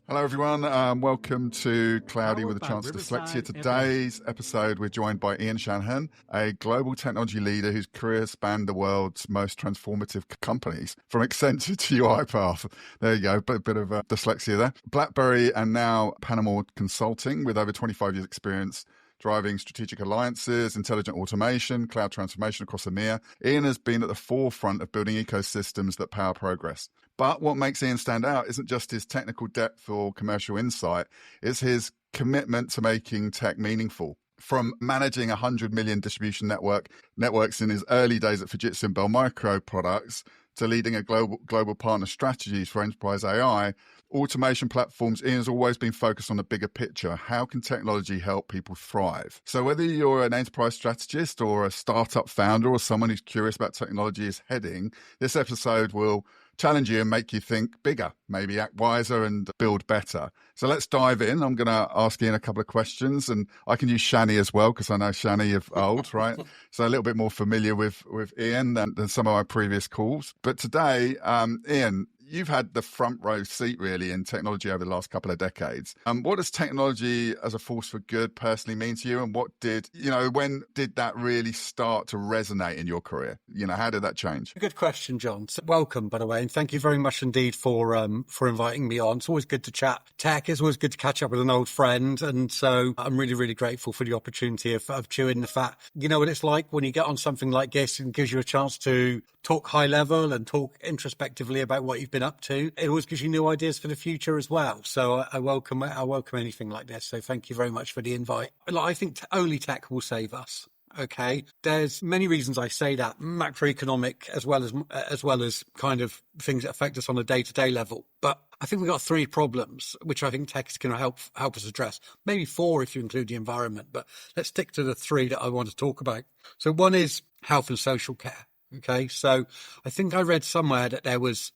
Hello, everyone. Welcome to Cloudy with a Chance of Dyslexia. Today's episode, we're joined by Ian Shanahan, a global technology leader whose career has spanned the world's most transformative companies, from Accenture to UiPath. There you go, bit of dyslexia there. BlackBerry and now Panama Consulting, with over 25 years' experience driving strategic alliances, intelligent automation, cloud transformation across EMEA. Ian has been at the forefront of building ecosystems that power progress. But what makes Ian stand out isn't just his technical depth or commercial insight, it's his commitment to making tech meaningful. From managing 100 million distribution networks in his early days at Fujitsu and Bell Micro products, to leading a global partner strategies for enterprise AI, automation platforms, Ian has always been focused on the bigger picture. How can technology help people thrive? So whether you're an enterprise strategist or a startup founder or someone who's curious about technology is heading, this episode will challenge you and make you think bigger, maybe act wiser and build better. So let's dive in. I'm going to ask Ian a couple of questions, and I can use Shani as well, because I know Shani of old, right? So a little bit more familiar with Ian than some of my previous calls. But today, Ian, you've had the front row seat really in technology over the last couple of decades. What does technology as a force for good personally mean to you? And when did that really start to resonate in your career? How did that change? Good question, John. So welcome, by the way, and thank you very much indeed for inviting me on. It's always good to chat tech. It's always good to catch up with an old friend. And so I'm really, really grateful for the opportunity of chewing the fat. You know what it's like when you get on something like this and gives you a chance to talk high level and talk introspectively about what you've been up to. It always gives you new ideas for the future as well. So I welcome anything like this. So thank you very much for the invite. I think only tech will save us. Okay, there's many reasons I say that, macroeconomic as well as kind of things that affect us on a day-to-day level. But I think we've got three problems which I think tech is going to help us address. Maybe four if you include the environment, but let's stick to the three that I want to talk about. So one is health and social care. Okay, so I think I read somewhere that there was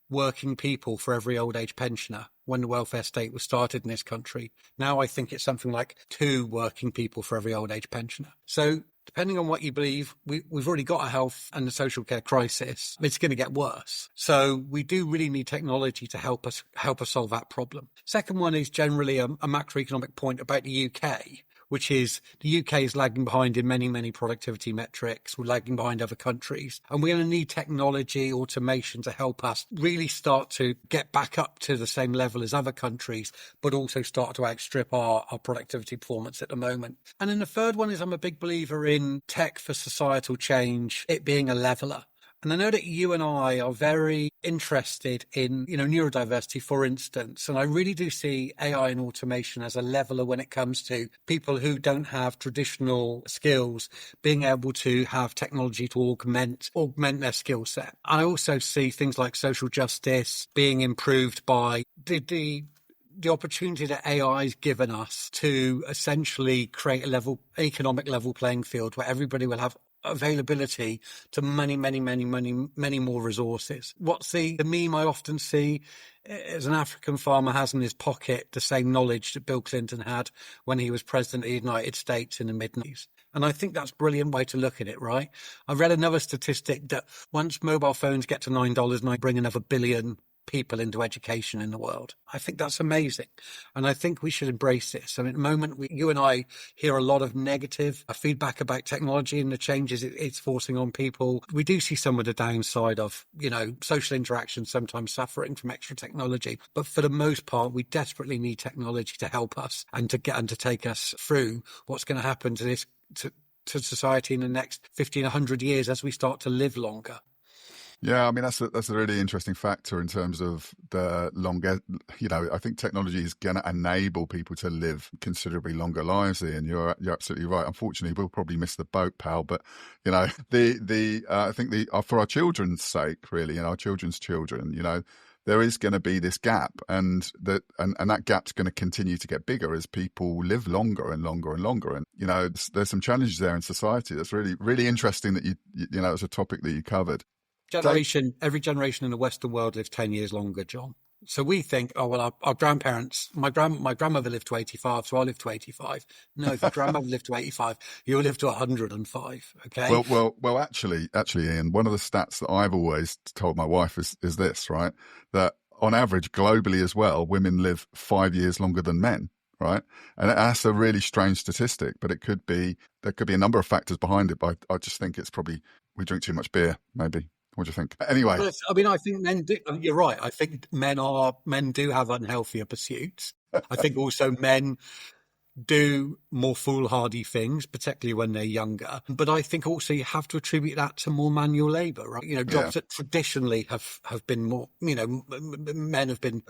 working people for every old age pensioner when the welfare state was started in this country. Now I think it's something like 2 working people for every old age pensioner. So depending on what you believe, we've already got a health and a social care crisis. It's going to get worse. So we do really need technology to help us solve that problem. Second one is generally a macroeconomic point about the UK, which is the UK is lagging behind in many, many productivity metrics. We're lagging behind other countries. And we're going to need technology, automation to help us really start to get back up to the same level as other countries, but also start to outstrip our productivity performance at the moment. And then the third one is I'm a big believer in tech for societal change, it being a leveler. And I know that you and I are very interested in, neurodiversity, for instance. And I really do see AI and automation as a leveler when it comes to people who don't have traditional skills being able to have technology to augment their skill set. I also see things like social justice being improved by the opportunity that AI has given us to essentially create economic level playing field where everybody will have availability to many more resources. What's the meme I often see is an African farmer has in his pocket the same knowledge that Bill Clinton had when he was president of the United States in the mid-90s. And I think that's a brilliant way to look at it, right? I read another statistic that once mobile phones get to $9 and I bring another billion people into education in the world. I think that's amazing. And I think we should embrace this. And at the moment, you and I hear a lot of negative feedback about technology and the changes it's forcing on people. We do see some of the downside of, social interaction sometimes suffering from extra technology. But for the most part, we desperately need technology to help us and to take us through what's going to happen to this, to society in the next 50 and 100 years as we start to live longer. Yeah, I mean, that's a really interesting factor in terms of the longer, I think technology is going to enable people to live considerably longer lives, Ian. You're absolutely right. Unfortunately, we'll probably miss the boat, pal. But, I think for our children's sake, really, and our children's children, there is going to be this gap, and that gap's going to continue to get bigger as people live longer and longer and longer. And there's some challenges there in society. That's really, really interesting that it's a topic that you covered. Every generation in the Western world lives 10 years longer, John. So we think, our grandparents, my grandmother lived to 85, so I live to 85. No, if your grandmother lived to 85, you'll live to 105, okay? Well, actually, Ian, one of the stats that I've always told my wife is this, right? That on average, globally as well, women live 5 years longer than men, right? And that's a really strange statistic, but there could be a number of factors behind it, but I just think it's probably we drink too much beer, maybe. What do you think? Anyway. Well, I mean, I think men do, you're right. I think men do have unhealthier pursuits. I think also men do more foolhardy things, particularly when they're younger. But I think also you have to attribute that to more manual labour, right? Jobs that traditionally have been more, men have been,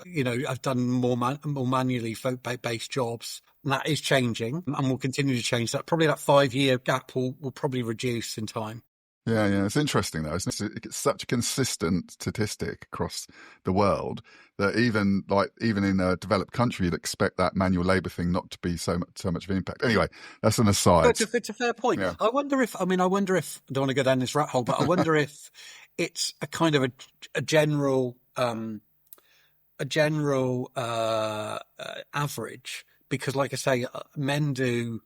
have done more manually based jobs. And that is changing and will continue to change. That probably that 5-year gap will probably reduce in time. Yeah. It's interesting though. It's such a consistent statistic across the world that even in a developed country, you'd expect that manual labour thing not to be so much of an impact. Anyway, that's an aside. But it's a fair point. Yeah. I wonder if I don't want to go down this rat hole, but I wonder if it's a kind of a general average, because, like I say, men do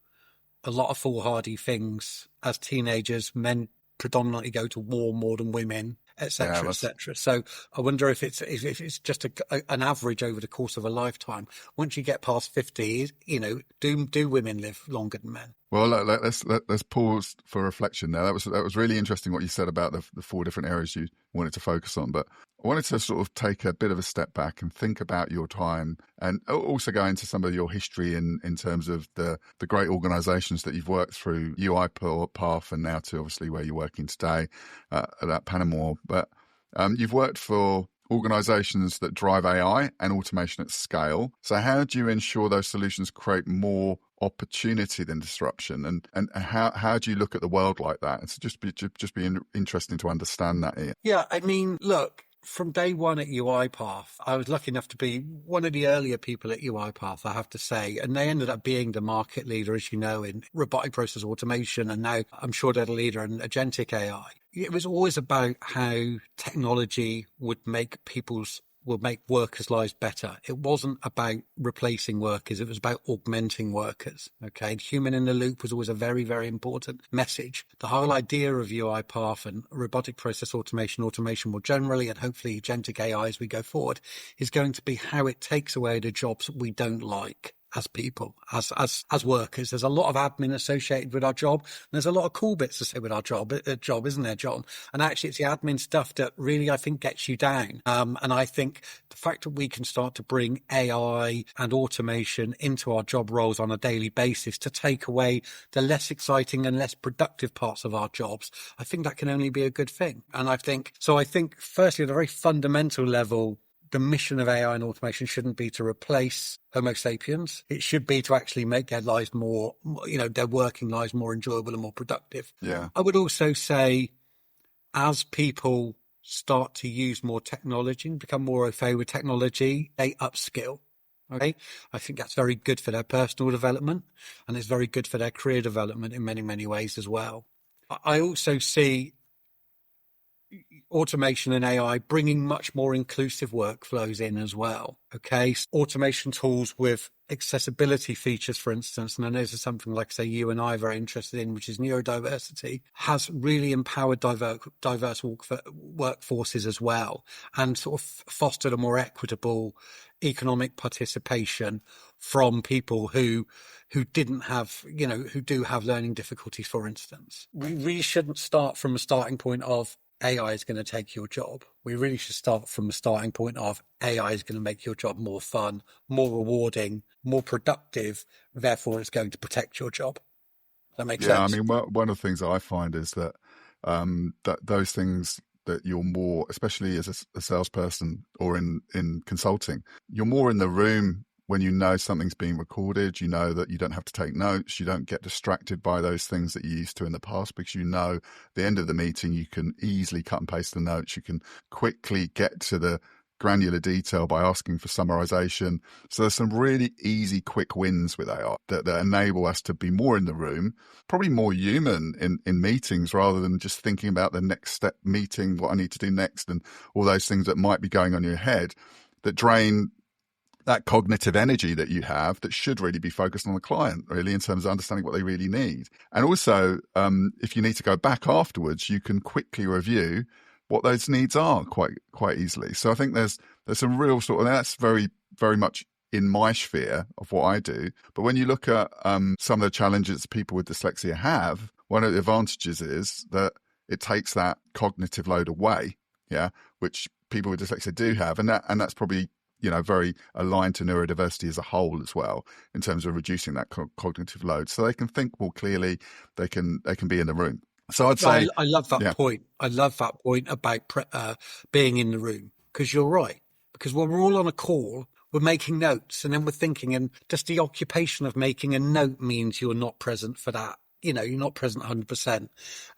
a lot of foolhardy things as teenagers. Men predominantly go to war more than women, etc., etc. So I wonder if it's just an average over the course of a lifetime. Once you get past 50, do women live longer than men? Well, let's pause for reflection there. That was really interesting what you said about the 4 different areas you wanted to focus on, but I wanted to sort of take a bit of a step back and think about your time and also go into some of your history in terms of the great organisations that you've worked through, UiPath, and now to obviously where you're working today at Panama. But you've worked for organisations that drive AI and automation at scale. So how do you ensure those solutions create more opportunity than disruption, and how do you look at the world like that? It's just be interesting to understand that, Ian. Yeah, I mean, look, from day one at UiPath, I was lucky enough to be one of the earlier people at UiPath, I have to say, and they ended up being the market leader, as you know, in robotic process automation, and now I'm sure they're the leader in agentic AI. It was always about how technology would make workers' lives better. It wasn't about replacing workers. It was about augmenting workers. Okay. Human in the loop was always a very, very important message. The whole idea of UiPath and robotic process automation more generally, and hopefully agentic AI as we go forward, is going to be how it takes away the jobs we don't like as people, as workers. There's a lot of admin associated with our job, and there's a lot of cool bits to say with our job, isn't there, John? And actually it's the admin stuff that really, I think, gets you down. And I think the fact that we can start to bring AI and automation into our job roles on a daily basis to take away the less exciting and less productive parts of our jobs, I think that can only be a good thing. And I think firstly, at a very fundamental level, the mission of AI and automation shouldn't be to replace Homo sapiens. It should be to actually make their lives more, their working lives more enjoyable and more productive. Yeah. I would also say, as people start to use more technology and become more au fait with technology, they upskill. Okay. I think that's very good for their personal development, and it's very good for their career development in many, many ways as well. I also see automation and AI bringing much more inclusive workflows in as well. Okay. Automation tools with accessibility features, for instance, and I know this is something like, say, you and I are very interested in, which is neurodiversity, has really empowered diverse workforces as well, and sort of fostered a more equitable economic participation from people who didn't have, who do have learning difficulties, for instance. We really shouldn't start from a starting point of AI is going to take your job. We really should start from a starting point of AI is going to make your job more fun, more rewarding, more productive. Therefore, it's going to protect your job. That makes sense. Yeah, I mean, one of the things that I find is that that those things that you're more, especially as a salesperson or in consulting, you're more in the room when you know something's being recorded. You know that you don't have to take notes. You don't get distracted by those things that you used to in the past, because you know at the end of the meeting you can easily cut and paste the notes. You can quickly get to the granular detail by asking for summarization. So there's some really easy, quick wins with AI that enable us to be more in the room, probably more human in meetings, rather than just thinking about the next step meeting, what I need to do next, and all those things that might be going on in your head that drain that cognitive energy that you have that should really be focused on the client, really, in terms of understanding what they really need. And also, if you need to go back afterwards, you can quickly review what those needs are quite easily. So I think there's there's some real sort of, that's very, very much in my sphere of what I do. But when you look at some of the challenges people with dyslexia have, one of the advantages is that it takes that cognitive load away, which people with dyslexia do have. And that's probably, very aligned to neurodiversity as a whole as well, in terms of reducing that cognitive load. So they can think more clearly, they can be in the room. So I'd say... I love that point. I love that point about being in the room, because you're right. Because when we're all on a call, we're making notes and then we're thinking, and just the occupation of making a note means you're not present for that. You're not present 100%.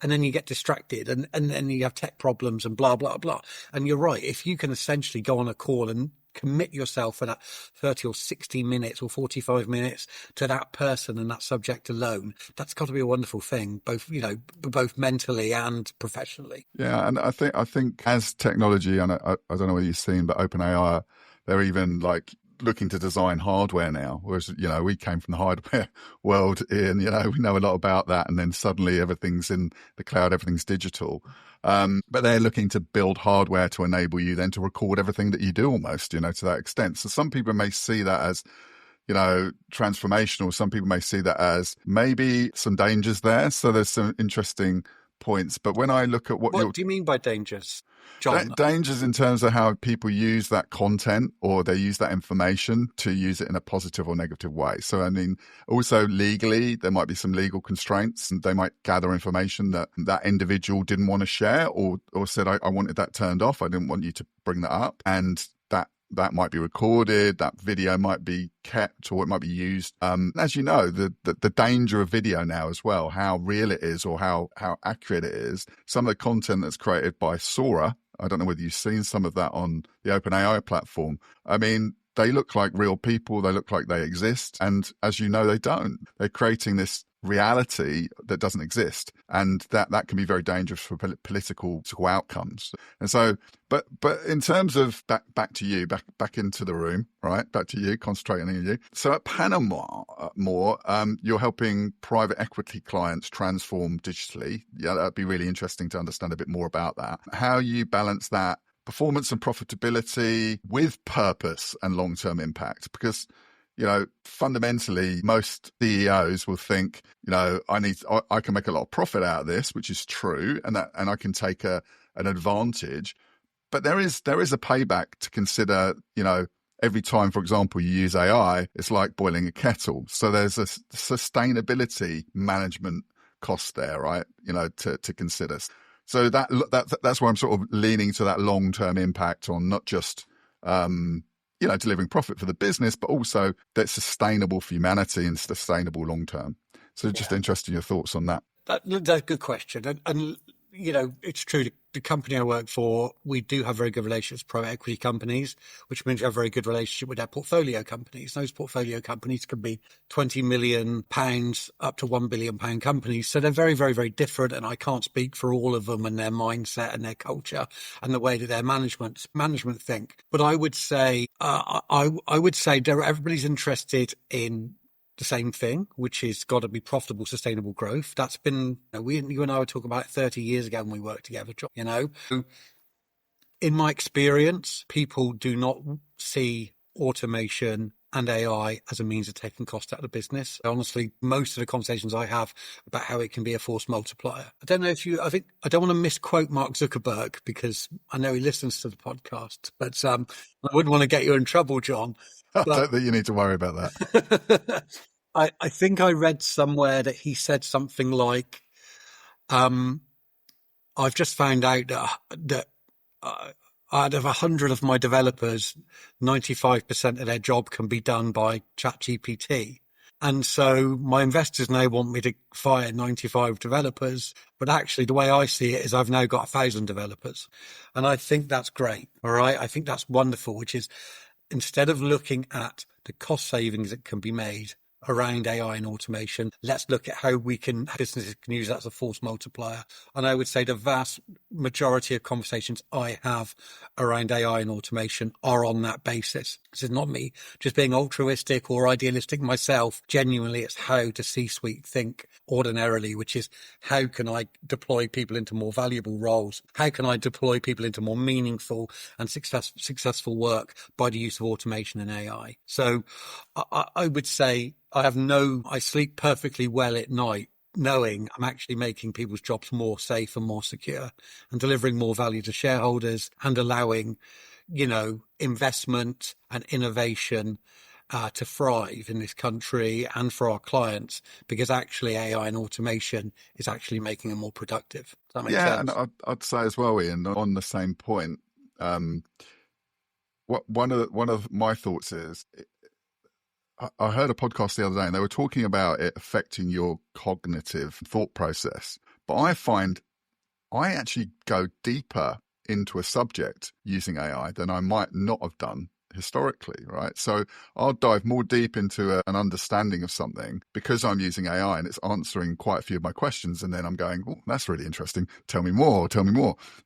And then you get distracted and then you have tech problems and blah, blah, blah. And you're right. If you can essentially go on a call and commit yourself for that 30 or 60 minutes or 45 minutes to that person and that subject alone, that's got to be a wonderful thing, both mentally and professionally. Yeah. And I think as technology, and I don't know whether you've seen, but OpenAI, they're even like looking to design hardware now, whereas, we came from the hardware world we know a lot about that. And then suddenly everything's in the cloud, everything's digital. But they're looking to build hardware to enable you then to record everything that you do almost, to that extent. So some people may see that as, transformational. Some people may see that as maybe some dangers there. So there's some interesting points. But when I look at what do you mean by dangers, John? Dangers in terms of how people use that content, or they use that information to use it in a positive or negative way. So, I mean, also legally, there might be some legal constraints, and they might gather information that that individual didn't want to share, or said, I wanted that turned off. I didn't want you to bring that up. And that might be recorded, that video might be kept, or it might be used. As you know, the danger of video now as well, how real it is or how accurate it is. Some of the content that's created by Sora, I don't know whether you've seen some of that on the OpenAI platform. I mean, they look like real people. They look like they exist. And as you know, they don't. They're creating this reality that doesn't exist, and that can be very dangerous for political outcomes. And so, but in terms of back to you, back into the room, right? Back to you, concentrating on you. So at Panama, you're helping private equity clients transform digitally. Yeah, that'd be really interesting to understand a bit more about that. How you balance that performance and profitability with purpose and long-term impact, because fundamentally, most CEOs will think, I can make a lot of profit out of this, which is true, and I can take an advantage. But there is a payback to consider. Every time, for example, you use AI, it's like boiling a kettle. So there's a sustainability management cost there, right? To consider. So that's why I'm sort of leaning to that long-term impact on not just delivering profit for the business, but also that's sustainable for humanity and sustainable long term. So just interested in your thoughts on that. That's a good question. And it's true. The company I work for, we do have very good relationships with private equity companies, which means we have a very good relationship with our portfolio companies. Those portfolio companies can be £20 million up to £1 billion companies. So they're very, very, very different. And I can't speak for all of them and their mindset and their culture and the way that their management think. But I would say, everybody's interested in the same thing, which is got to be profitable, sustainable growth. That's been, you and I were talking about 30 years ago when we worked together, In my experience, people do not see automation and AI as a means of taking cost out of the business. Honestly, most of the conversations I have about how it can be a force multiplier. I don't know if I don't want to misquote Mark Zuckerberg, because I know he listens to the podcast, but I wouldn't want to get you in trouble, John. I don't think you need to worry about that. I think I read somewhere that he said something like, I've just found out that out of 100 of my developers, 95% of their job can be done by ChatGPT. And so my investors now want me to fire 95 developers. But actually, the way I see it is I've now got 1,000 developers. And I think that's great. All right. I think that's wonderful, which is, instead of looking at the cost savings that can be made around AI and automation. Let's look at how businesses can use that as a force multiplier. And I would say the vast majority of conversations I have around AI and automation are on that basis. This is not me just being altruistic or idealistic myself. Genuinely, it's how the C-suite think ordinarily, which is how can I deploy people into more valuable roles? How can I deploy people into more meaningful and successful work by the use of automation and AI? So I would say I sleep perfectly well at night knowing I'm actually making people's jobs more safe and more secure and delivering more value to shareholders and allowing, investment and innovation to thrive in this country and for our clients, because actually AI and automation is actually making them more productive. Does that make sense? And I'd say as well, Ian, on the same point, one of my thoughts is, I heard a podcast the other day and they were talking about it affecting your cognitive thought process. But I find I actually go deeper into a subject using AI than I might not have done historically, right? So I'll dive more deep into an understanding of something because I'm using AI and it's answering quite a few of my questions. And then I'm going, oh, that's really interesting. Tell me more.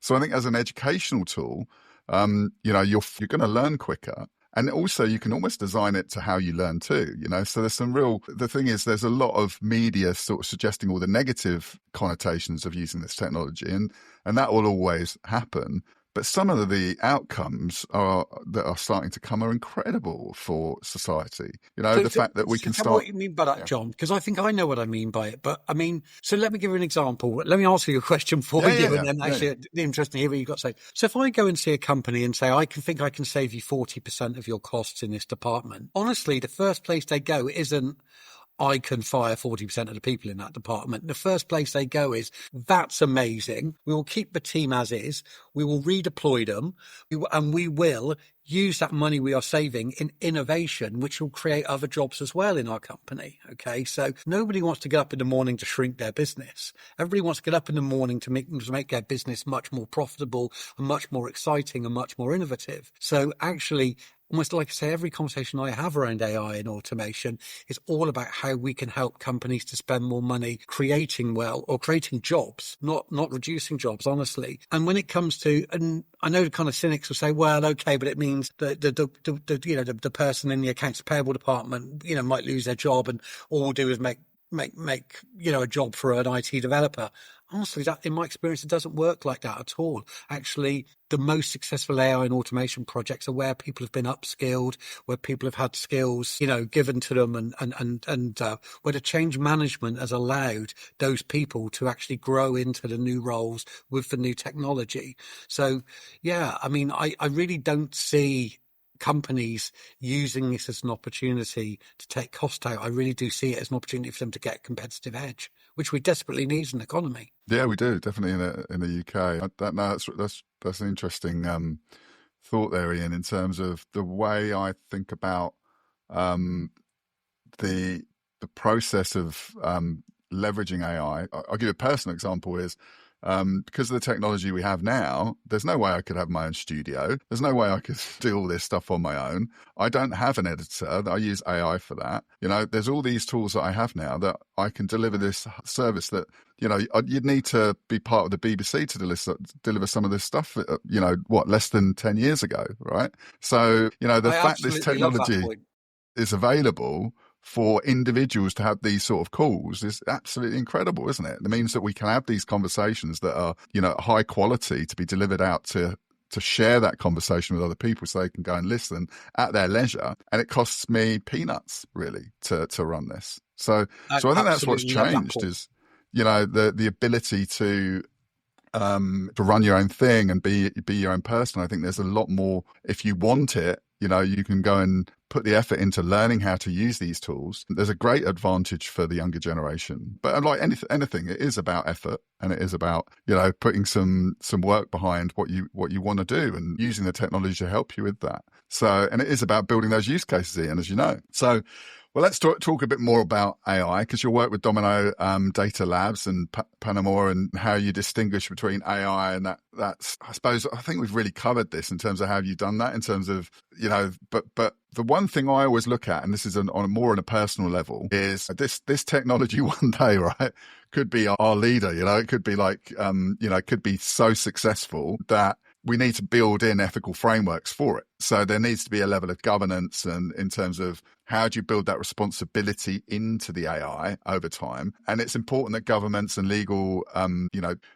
So I think as an educational tool, you're going to learn quicker. And also you can almost design it to how you learn too, so there's the thing is there's a lot of media sort of suggesting all the negative connotations of using this technology and that will always happen. But some of the outcomes that are starting to come are incredible for society. The fact that we can start. What you mean by that, John? Because I think I know what I mean by it. But I mean, so let me give you an example. Let me answer your question for you, and then actually, it's interesting to hear what you've got to say. So if I go and see a company and say, I can save you 40% of your costs in this department. Honestly, the first place they go isn't, I can fire 40% of the people in that department. The first place they go is, that's amazing. We will keep the team as is. We will redeploy them and we will use that money we are saving in innovation, which will create other jobs as well in our company. Okay. So nobody wants to get up in the morning to shrink their business. Everybody wants to get up in the morning to make their business much more profitable and much more exciting and much more innovative. So actually, almost like I say, every conversation I have around AI and automation is all about how we can help companies to spend more money creating jobs, not reducing jobs, honestly. And when it comes to, and I know the kind of cynics will say, well, okay, but it means the person in the accounts payable department, might lose their job and all we'll do is make a job for an IT developer. Honestly, that in my experience, it doesn't work like that at all. Actually, the most successful AI and automation projects are where people have been upskilled, where people have had skills, given to them, and where the change management has allowed those people to actually grow into the new roles with the new technology. So, yeah, I mean, I really don't see companies using this as an opportunity to take cost out. I really do see it as an opportunity for them to get a competitive edge, which we desperately need as an economy. Yeah, we do, definitely in the UK. That's an interesting thought there, Ian, in terms of the way I think about the process of leveraging AI. I'll give you a personal example is, because of the technology we have now, there's no way I could have my own studio. There's no way I could do all this stuff on my own. I don't have an editor. I use AI for that. There's all these tools that I have now that I can deliver this service that, you'd need to be part of the BBC to deliver some of this stuff, less than 10 years ago, right? So, the fact this technology is available for individuals to have these sort of calls is absolutely incredible, isn't it? It means that we can have these conversations that are, high quality to be delivered out to share that conversation with other people so they can go and listen at their leisure. And it costs me peanuts, really, to run this. So I think that's what's changed is, the ability to run your own thing and be your own person. I think there's a lot more, if you want it, you can go and put the effort into learning how to use these tools. There's a great advantage for the younger generation. But like anything, it is about effort and it is about, putting some work behind what you want to do and using the technology to help you with that. So, and it is about building those use cases in, as you know. So Well, let's talk a bit more about AI, because you work with Domino Data Labs and Panama, and how you distinguish between AI and that's, I suppose, I think we've really covered this in terms of how you've done that in terms of, but the one thing I always look at, and this is on a personal level, is this technology one day, right, could be our leader. It could be like, it could be so successful that we need to build in ethical frameworks for it. So there needs to be a level of governance, and in terms of how do you build that responsibility into the AI over time. And it's important that governments and legal,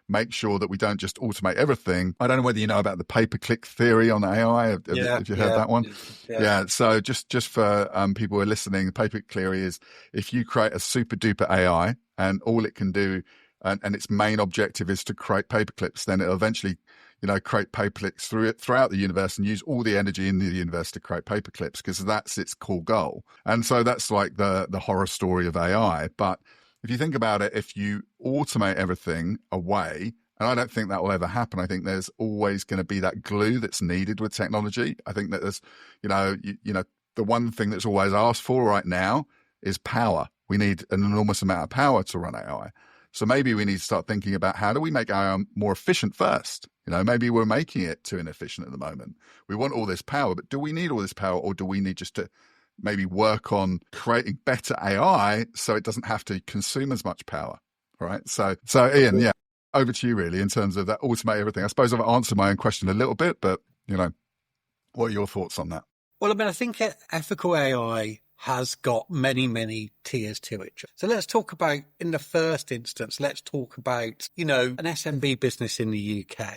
make sure that we don't just automate everything. I don't know whether you know about the pay-per-click theory on AI. Have you heard that one? Yeah. So just for people who are listening, the pay-per-click theory is, if you create a super duper AI and all it can do, and its main objective is to create paperclips, then it'll eventually create paperclips throughout the universe and use all the energy in the universe to create paperclips, because that's its core goal. And so that's like the horror story of AI. But if you think about it, if you automate everything away, and I don't think that will ever happen, I think there's always going to be that glue that's needed with technology. I think that there's, the one thing that's always asked for right now is power. We need an enormous amount of power to run AI. So maybe we need to start thinking about, how do we make AI more efficient first? Maybe we're making it too inefficient at the moment. We want all this power, but do we need all this power, or do we need just to maybe work on creating better AI so it doesn't have to consume as much power, right? So Ian, yeah, over to you really in terms of that automate everything. I suppose I've answered my own question a little bit, but, what are your thoughts on that? Well, I mean, I think ethical AI has got many, many tiers to it. So let's talk about, in the first instance, an SMB business in the UK.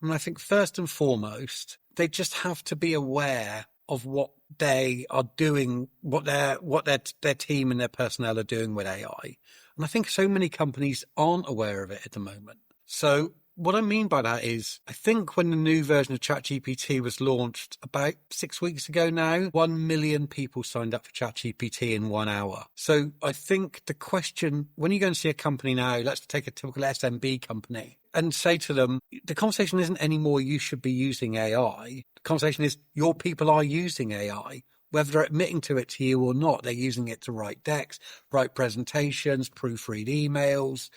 And I think first and foremost, they just have to be aware of what they are doing, what their team and their personnel are doing with AI. And I think so many companies aren't aware of it at the moment. So what I mean by that is, I think when the new version of ChatGPT was launched about 6 weeks ago now, 1 million people signed up for ChatGPT in 1 hour. So I think the question, when you go and see a company now, let's take a typical SMB company, and say to them, the conversation isn't anymore you should be using AI. The conversation is, your people are using AI. Whether they're admitting to it to you or not, they're using it to write decks, write presentations, proofread emails,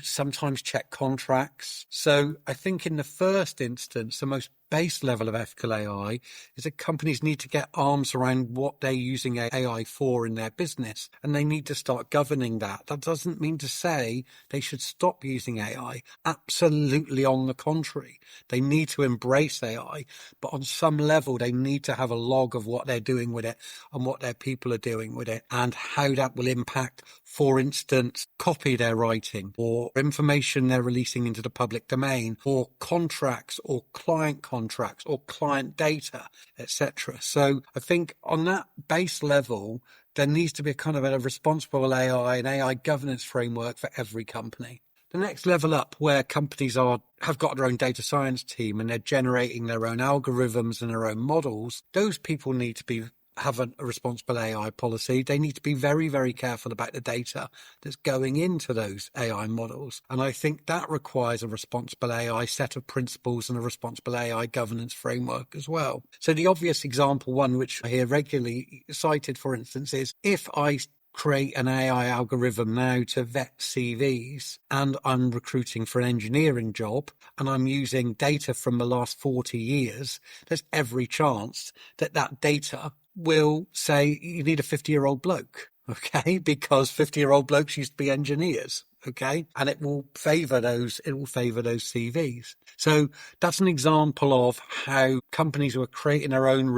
sometimes check contracts. So I think in the first instance, the most base level of ethical AI is that companies need to get arms around what they're using AI for in their business, and they need to start governing that. That doesn't mean to say they should stop using AI. Absolutely on the contrary. They need to embrace AI, but on some level, they need to have a log of what they're doing with it and what their people are doing with it, and how that will impact, for instance, copy they're writing, or information they're releasing into the public domain, or contracts or client contracts or client data, etc. So I think on that base level, there needs to be a kind of a responsible AI and AI governance framework for every company. The next level up, where companies have got their own data science team and they're generating their own algorithms and their own models, those people need to have a responsible AI policy. They need to be very, very careful about the data that's going into those AI models. And I think that requires a responsible AI set of principles and a responsible AI governance framework as well. So the obvious example, one which I hear regularly cited, for instance, is if I create an AI algorithm now to vet CVs and I'm recruiting for an engineering job and I'm using data from the last 40 years, there's every chance that data will say you need a 50-year-old bloke, okay? Because 50-year-old blokes used to be engineers, okay? And it will favour those CVs. So that's an example of how companies who are creating their own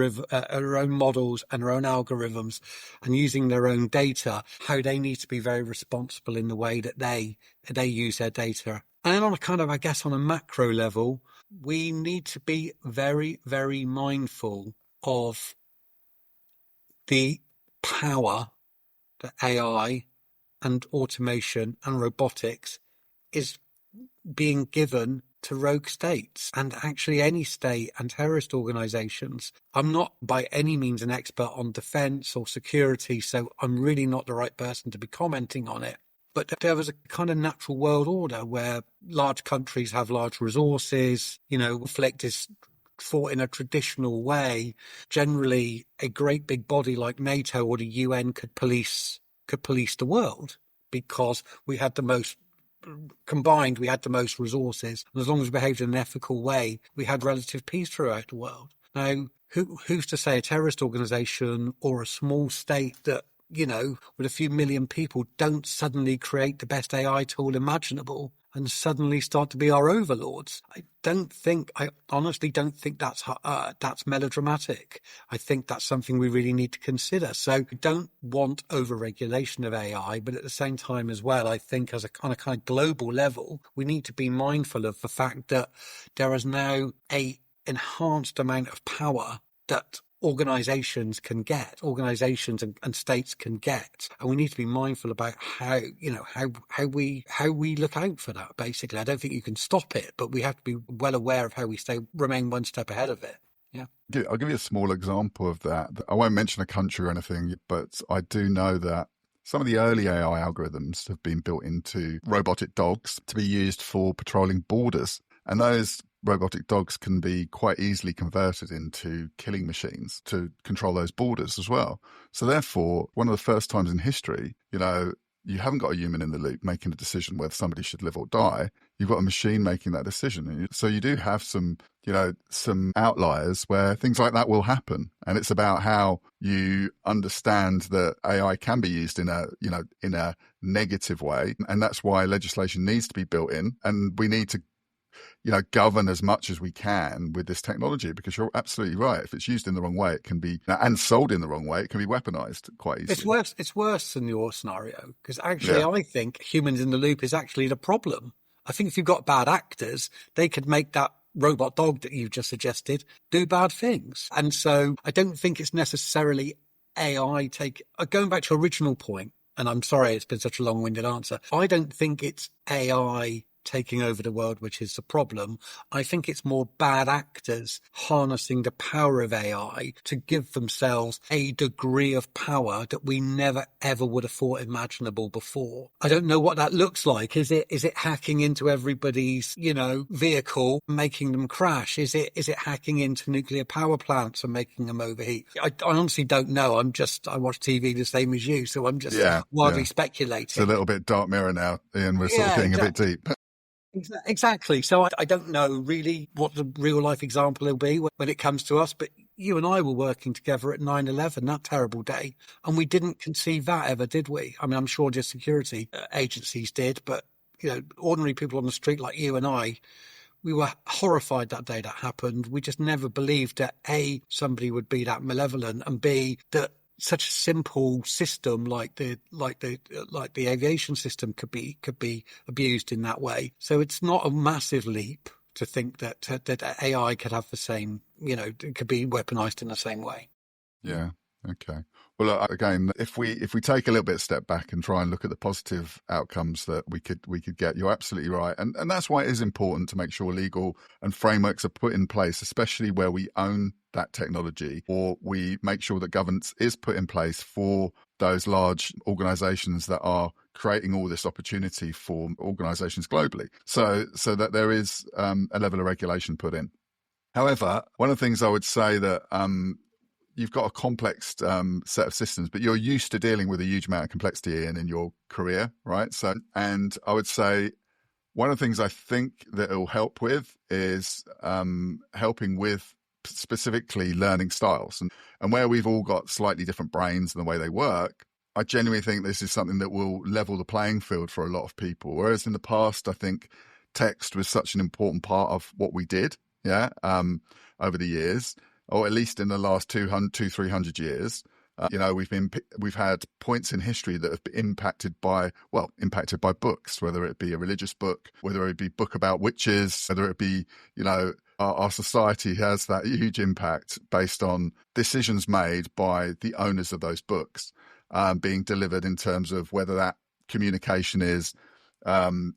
models and their own algorithms and using their own data, how they need to be very responsible in the way that they use their data. And on a kind of, I guess, on a macro level, we need to be very, very mindful of the power that AI and automation and robotics is being given to rogue states, and actually any state and terrorist organizations. I'm not by any means an expert on defense or security, so I'm really not the right person to be commenting on it. But there was a kind of natural world order where large countries have large resources, conflict is thought in a traditional way, generally a great big body like NATO or the UN could police the world, because we had the most resources. And as long as we behaved in an ethical way, we had relative peace throughout the world. Now, who's to say a terrorist organization or a small state that, with a few million people, don't suddenly create the best AI tool imaginable and suddenly start to be our overlords? I honestly don't think that's melodramatic. I think that's something we really need to consider. So we don't want over-regulation of AI, but at the same time as well, I think on a kind of global level, we need to be mindful of the fact that there is now a enhanced amount of power that organizations and states can get, and we need to be mindful about how we look out for that. Basically, I don't think you can stop it, but we have to be well aware of how we remain one step ahead of it. Yeah, I'll give you a small example of that. I won't mention a country or anything, but I do know that some of the early AI algorithms have been built into robotic dogs to be used for patrolling borders, and those robotic dogs can be quite easily converted into killing machines to control those borders as well. So therefore, one of the first times in history, you haven't got a human in the loop making a decision whether somebody should live or die. You've got a machine making that decision. So you do have some outliers where things like that will happen. And it's about how you understand that AI can be used in a negative way. And that's why legislation needs to be built in. And we need to govern as much as we can with this technology, because you're absolutely right. If it's used in the wrong way, it can be, and sold in the wrong way, it can be weaponized quite easily. It's worse than your scenario, because actually, I think humans in the loop is actually the problem. I think if you've got bad actors, they could make that robot dog that you've just suggested do bad things. And so I don't think it's necessarily AI going back to your original point, and I'm sorry it's been such a long-winded answer. I don't think it's AI taking over the world which is the problem. I think it's more bad actors harnessing the power of AI to give themselves a degree of power that we never ever would have thought imaginable before. I don't know what that looks like. Is it hacking into everybody's vehicle, making them crash? Is it hacking into nuclear power plants and making them overheat? I honestly don't know. I watch TV the same as you, so I'm just wildly speculating. It's a little bit Dark Mirror now, Ian. We're sort of getting a bit deep. Exactly. So I don't know really what the real life example will be when it comes to us, but you and I were working together at 9/11, that terrible day, and we didn't conceive that ever, did we? I mean, I'm sure just security agencies did, but ordinary people on the street like you and I, we were horrified that day that happened. We just never believed that A, somebody would be that malevolent, and B, that such a simple system like the aviation system could be abused in that way. So it's not a massive leap to think that AI could have the same, it could be weaponized in the same way. Yeah. Okay. Well, again, if we take a little bit of step back and try and look at the positive outcomes that we could get, you're absolutely right. And that's why it is important to make sure legal and frameworks are put in place, especially where we own that technology, or we make sure that governance is put in place for those large organizations that are creating all this opportunity for organizations globally. So that there is a level of regulation put in. However, one of the things I would say that you've got a complex set of systems, but you're used to dealing with a huge amount of complexity in your career, right? So, and I would say one of the things I think that it'll help with is helping with specifically learning styles. And where we've all got slightly different brains and the way they work, I genuinely think this is something that will level the playing field for a lot of people. Whereas in the past, I think text was such an important part of what we did, over the years, or at least in the last 300 years. We've had points in history that have been impacted by books, whether it be a religious book, whether it be a book about witches, whether it be, our society has that huge impact based on decisions made by the owners of those books being delivered, in terms of whether that communication is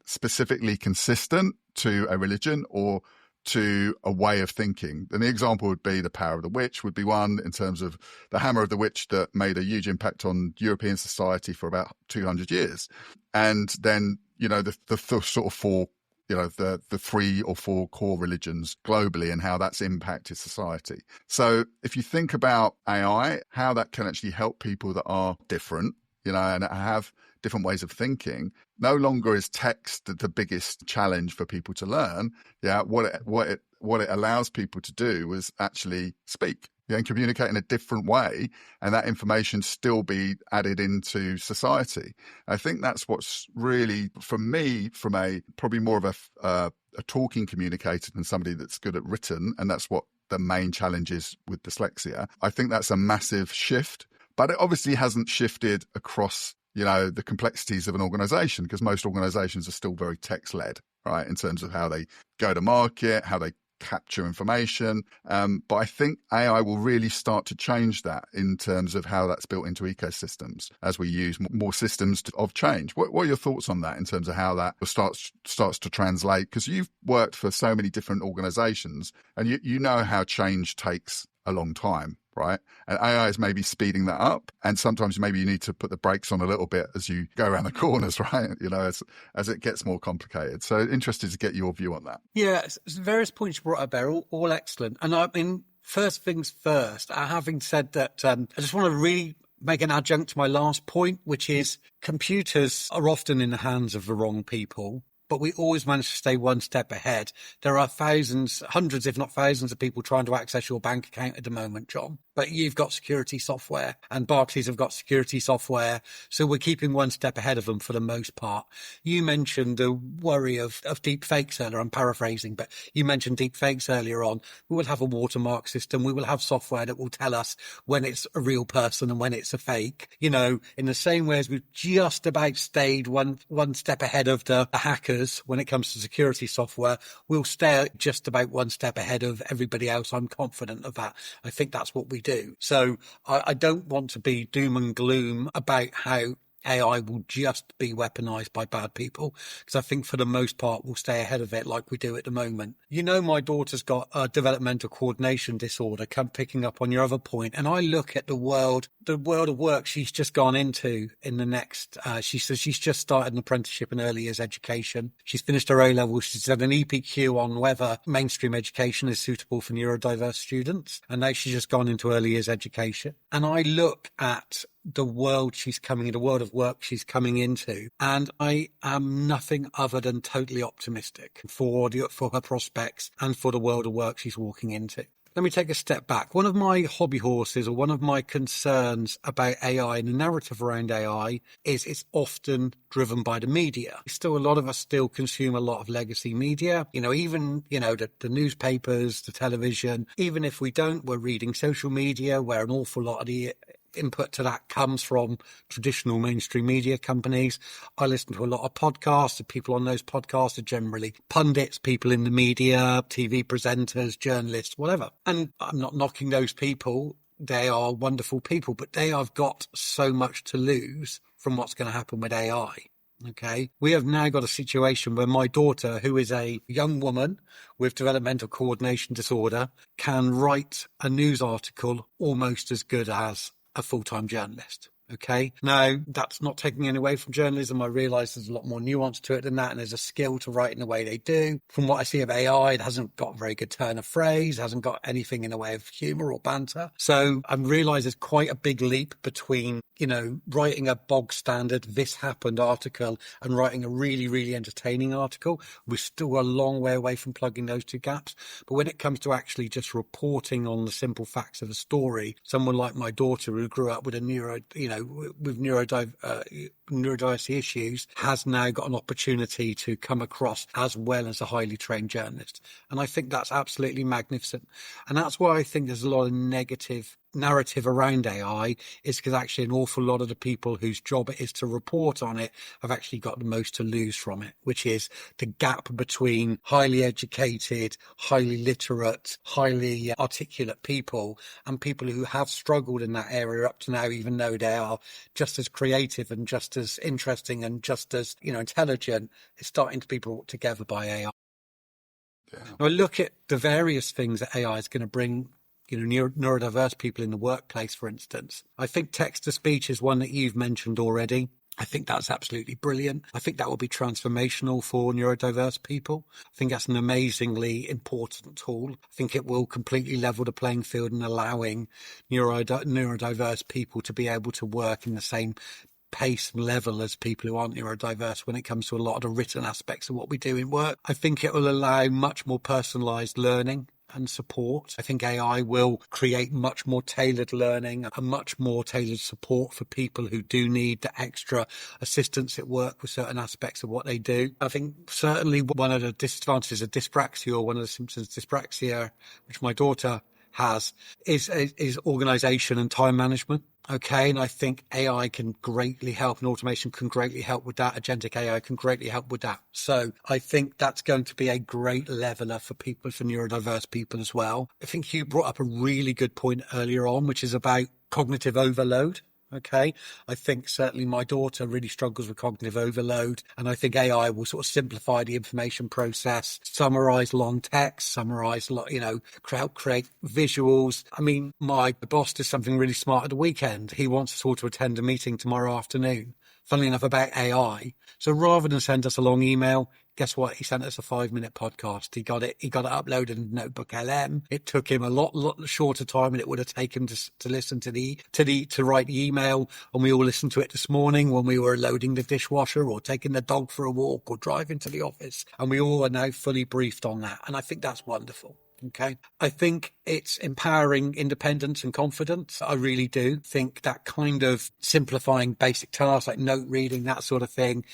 specifically consistent to a religion or to a way of thinking. And the example would be The Power of the Witch would be one, in terms of the Hammer of the Witch that made a huge impact on European society for about 200 years. And then, the sort of four the 3 or 4 core religions globally and how that's impacted society. So if you think about AI, how that can actually help people that are different, and have different ways of thinking, no longer is text the biggest challenge for people to learn. What it allows people to do is actually speak, and communicate in a different way, and that information still be added into society. I think that's what's really, for me, from probably more of a talking communicator than somebody that's good at written, and that's what the main challenge is with dyslexia. I think that's a massive shift, but it obviously hasn't shifted across the complexities of an organization, because most organizations are still very text-led, right, in terms of how they go to market, how they capture information. But I think AI will really start to change that in terms of how that's built into ecosystems as we use more systems of change. What are your thoughts on that in terms of how that starts to translate? Because you've worked for so many different organizations, and you know how change takes a long time, right? And AI is maybe speeding that up. And sometimes maybe you need to put the brakes on a little bit as you go around the corners, right? As it gets more complicated. So interested to get your view on that. Yeah, various points you brought up there, all excellent. And I mean, first things first, having said that, I just want to really make an adjunct to my last point, which is computers are often in the hands of the wrong people, but we always manage to stay one step ahead. There are thousands, hundreds, if not thousands of people trying to access your bank account at the moment, John. But you've got security software, and Barclays have got security software. So we're keeping one step ahead of them for the most part. You mentioned the worry of deep fakes earlier. I'm paraphrasing, but you mentioned deep fakes earlier on. We will have a watermark system. We will have software that will tell us when it's a real person and when it's a fake. In the same way as we've just about stayed one step ahead of the hackers when it comes to security software, we'll stay just about one step ahead of everybody else. I'm confident of that. I think that's what we do. So I don't want to be doom and gloom about how AI will just be weaponized by bad people, because I think for the most part we'll stay ahead of it like we do at the moment. My daughter's got a developmental coordination disorder, picking up on your other point, and I look at the world of work she's just gone into in the next, she says she's just started an apprenticeship in early years education. She's finished her A-level. She's had an EPQ on whether mainstream education is suitable for neurodiverse students, and now she's just gone into early years education. And I look at the world of work she's coming into, and I am nothing other than totally optimistic for her prospects and for the world of work she's walking into. Let me take a step back. One of my hobby horses, or one of my concerns about AI and the narrative around AI, is it's often driven by the media. Still, a lot of us still consume a lot of legacy media. Even the newspapers, the television. Even if we don't, we're reading social media, where an awful lot of the input to that comes from traditional mainstream media companies. I listen to a lot of podcasts. The people on those podcasts are generally pundits, people in the media, TV presenters, journalists, whatever. And I'm not knocking those people. They are wonderful people, but they have got so much to lose from what's going to happen with AI. Okay. We have now got a situation where my daughter, who is a young woman with developmental coordination disorder, can write a news article almost as good as a full-time journalist. Okay. Now, that's not taking any away from journalism. I realise there's a lot more nuance to it than that, and there's a skill to write in the way they do. From what I see of AI, it hasn't got a very good turn of phrase, hasn't got anything in the way of humour or banter. So I realise there's quite a big leap between, writing a bog standard "this happened" article and writing a really, really entertaining article. We're still a long way away from plugging those two gaps. But when it comes to actually just reporting on the simple facts of a story, someone like my daughter, who grew up with neurodiversity issues, has now got an opportunity to come across as well as a highly trained journalist. And I think that's absolutely magnificent. And that's why I think there's a lot of negative narrative around AI, is because actually an awful lot of the people whose job it is to report on it have actually got the most to lose from it, which is the gap between highly educated, highly literate, highly articulate people and people who have struggled in that area up to now, even though they are just as creative and just as interesting and just as intelligent. It's starting to be brought together by AI. Yeah. Now, I look at the various things that AI is going to bring neurodiverse people in the workplace, for instance. I think text-to-speech is one that you've mentioned already. I think that's absolutely brilliant. I think that will be transformational for neurodiverse people. I think that's an amazingly important tool. I think it will completely level the playing field in allowing neurodiverse people to be able to work in the same pace and level as people who aren't neurodiverse when it comes to a lot of the written aspects of what we do in work. I think it will allow much more personalised learning and support. I think AI will create much more tailored learning and much more tailored support for people who do need the extra assistance at work with certain aspects of what they do. I think certainly one of the disadvantages of dyspraxia, or one of the symptoms of dyspraxia, which my daughter has, is organisation and time management. Okay, and I think AI can greatly help, and automation can greatly help with that. Agentic AI can greatly help with that. So I think that's going to be a great leveler for people, for neurodiverse people as well. I think you brought up a really good point earlier on, which is about cognitive overload. Okay, I think certainly my daughter really struggles with cognitive overload, and I think AI will sort of simplify the information process, summarize long text, help create visuals. I mean, my boss did something really smart at the weekend. He wants us all to attend a meeting tomorrow afternoon, funnily enough, about AI. So rather than send us a long email, guess what? He sent us a 5-minute podcast. He got it uploaded in Notebook LM. It took him a lot shorter time than it would have taken to listen to write the email. And we all listened to it this morning when we were loading the dishwasher or taking the dog for a walk or driving to the office. And we all are now fully briefed on that. And I think that's wonderful. Okay. I think it's empowering independence and confidence. I really do think that kind of simplifying basic tasks like note reading, that sort of thing,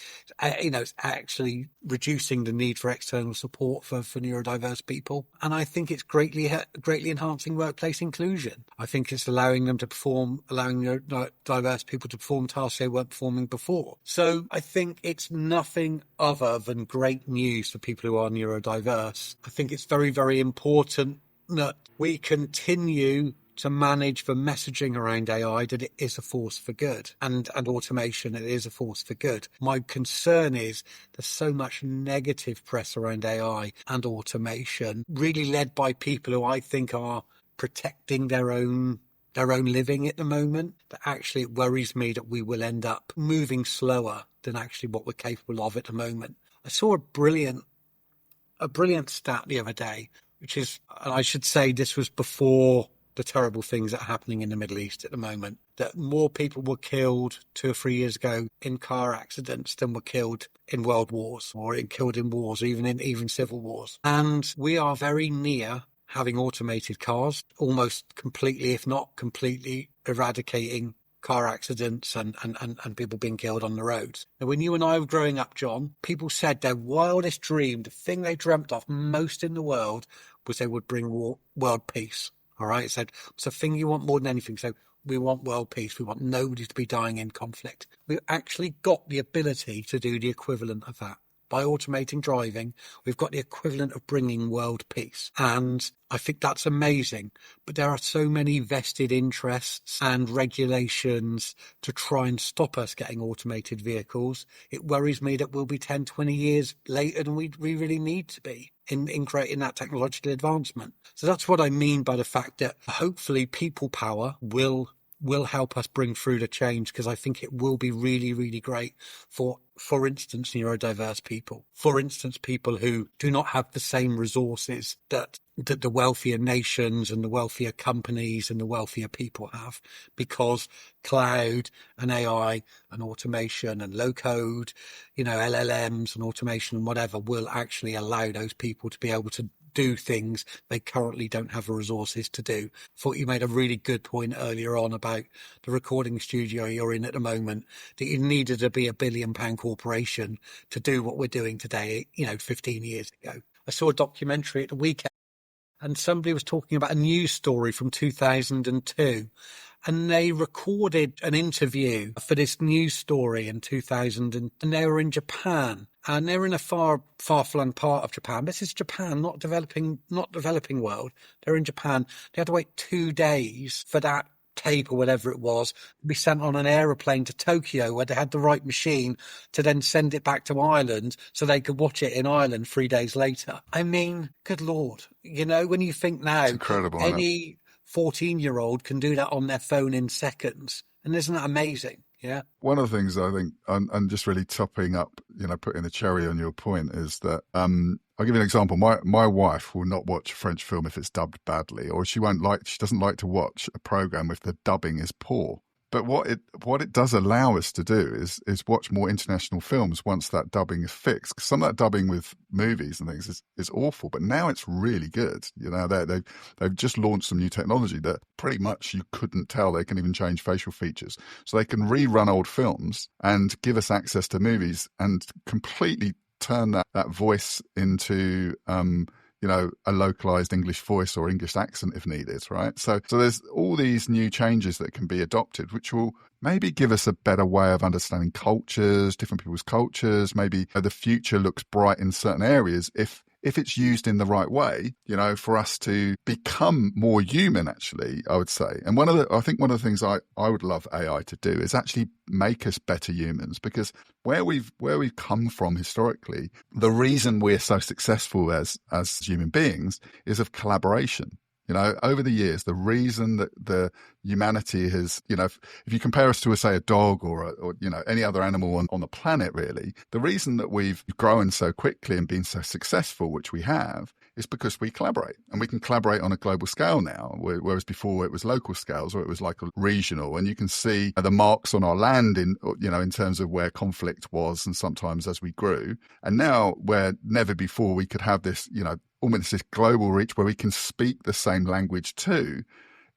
it's actually reducing the need for external support for neurodiverse people. And I think it's greatly enhancing workplace inclusion. I think it's allowing neurodiverse people to perform tasks they weren't performing before. So I think it's nothing other than great news for people who are neurodiverse. I think it's very, very important that we continue to manage the messaging around AI, that it is a force for good, and automation, it is a force for good. My concern is there's so much negative press around AI and automation, really led by people who I think are protecting their own living at the moment, that actually it worries me that we will end up moving slower than actually what we're capable of at the moment. I saw a brilliant stat the other day, which is, and I should say this was before the terrible things that are happening in the Middle East at the moment, that more people were killed 2 or 3 years ago in car accidents than were killed in world wars, or killed in wars, even civil wars. And we are very near having automated cars, almost completely, if not completely, eradicating car accidents and people being killed on the roads. Now, when you and I were growing up, John, people said their wildest dream, the thing they dreamt of most in the world, was they would bring world peace. All right? It said, it's a thing you want more than anything. So we want world peace. We want nobody to be dying in conflict. We've actually got the ability to do the equivalent of that. By automating driving, we've got the equivalent of bringing world peace. And I think that's amazing. But there are so many vested interests and regulations to try and stop us getting automated vehicles. It worries me that we'll be 10, 20 years later than we really need to be in creating that technological advancement. So that's what I mean by the fact that hopefully people power will help us bring through the change, because I think it will be really, really great for instance, neurodiverse people. For instance, people who do not have the same resources that the wealthier nations and the wealthier companies and the wealthier people have, because cloud and AI and automation and low code, LLMs and automation and whatever will actually allow those people to be able to do things they currently don't have the resources to do. I thought you made a really good point earlier on about the recording studio you're in at the moment, that you needed to be a £1 billion corporation to do what we're doing today, 15 years ago. I saw a documentary at the weekend and somebody was talking about a news story from 2002. And they recorded an interview for this news story in 2000, and they were in Japan. And they're in a far-flung part of Japan. This is Japan, not developing world. They're in Japan. They had to wait 2 days for that tape or whatever it was to be sent on an aeroplane to Tokyo, where they had the right machine to then send it back to Ireland so they could watch it in Ireland 3 days later. I mean, good Lord. When you think now, it's incredible, any 14-year-old can do that on their phone in seconds. And isn't that amazing? Yeah. One of the things I think, and just really topping up, putting the cherry on your point, is that I'll give you an example. My wife will not watch a French film if it's dubbed badly, or she doesn't like to watch a program if the dubbing is poor. But what it does allow us to do is watch more international films once that dubbing is fixed. 'Cause some of that dubbing with movies and things is awful, but now it's really good. They've just launched some new technology that pretty much you couldn't tell. They can even change facial features, so they can rerun old films and give us access to movies and completely turn that voice into a localized English voice or English accent if needed, right? So there's all these new changes that can be adopted, which will maybe give us a better way of understanding cultures, different people's cultures. Maybe the future looks bright in certain areas if it's used in the right way, for us to become more human, actually, I would say. And I think one of the things I would love AI to do is actually make us better humans, because where we've come from historically, the reason we're so successful as human beings is of collaboration. Over the years, the reason that the humanity has, if you compare us to, say, a dog or any other animal on the planet, really, the reason that we've grown so quickly and been so successful, which we have, is because we collaborate, and we can collaborate on a global scale now, whereas before it was local scales or it was like a regional. And you can see the marks on our land in terms of where conflict was, and sometimes as we grew. And now, where never before we could have this, almost this global reach where we can speak the same language too.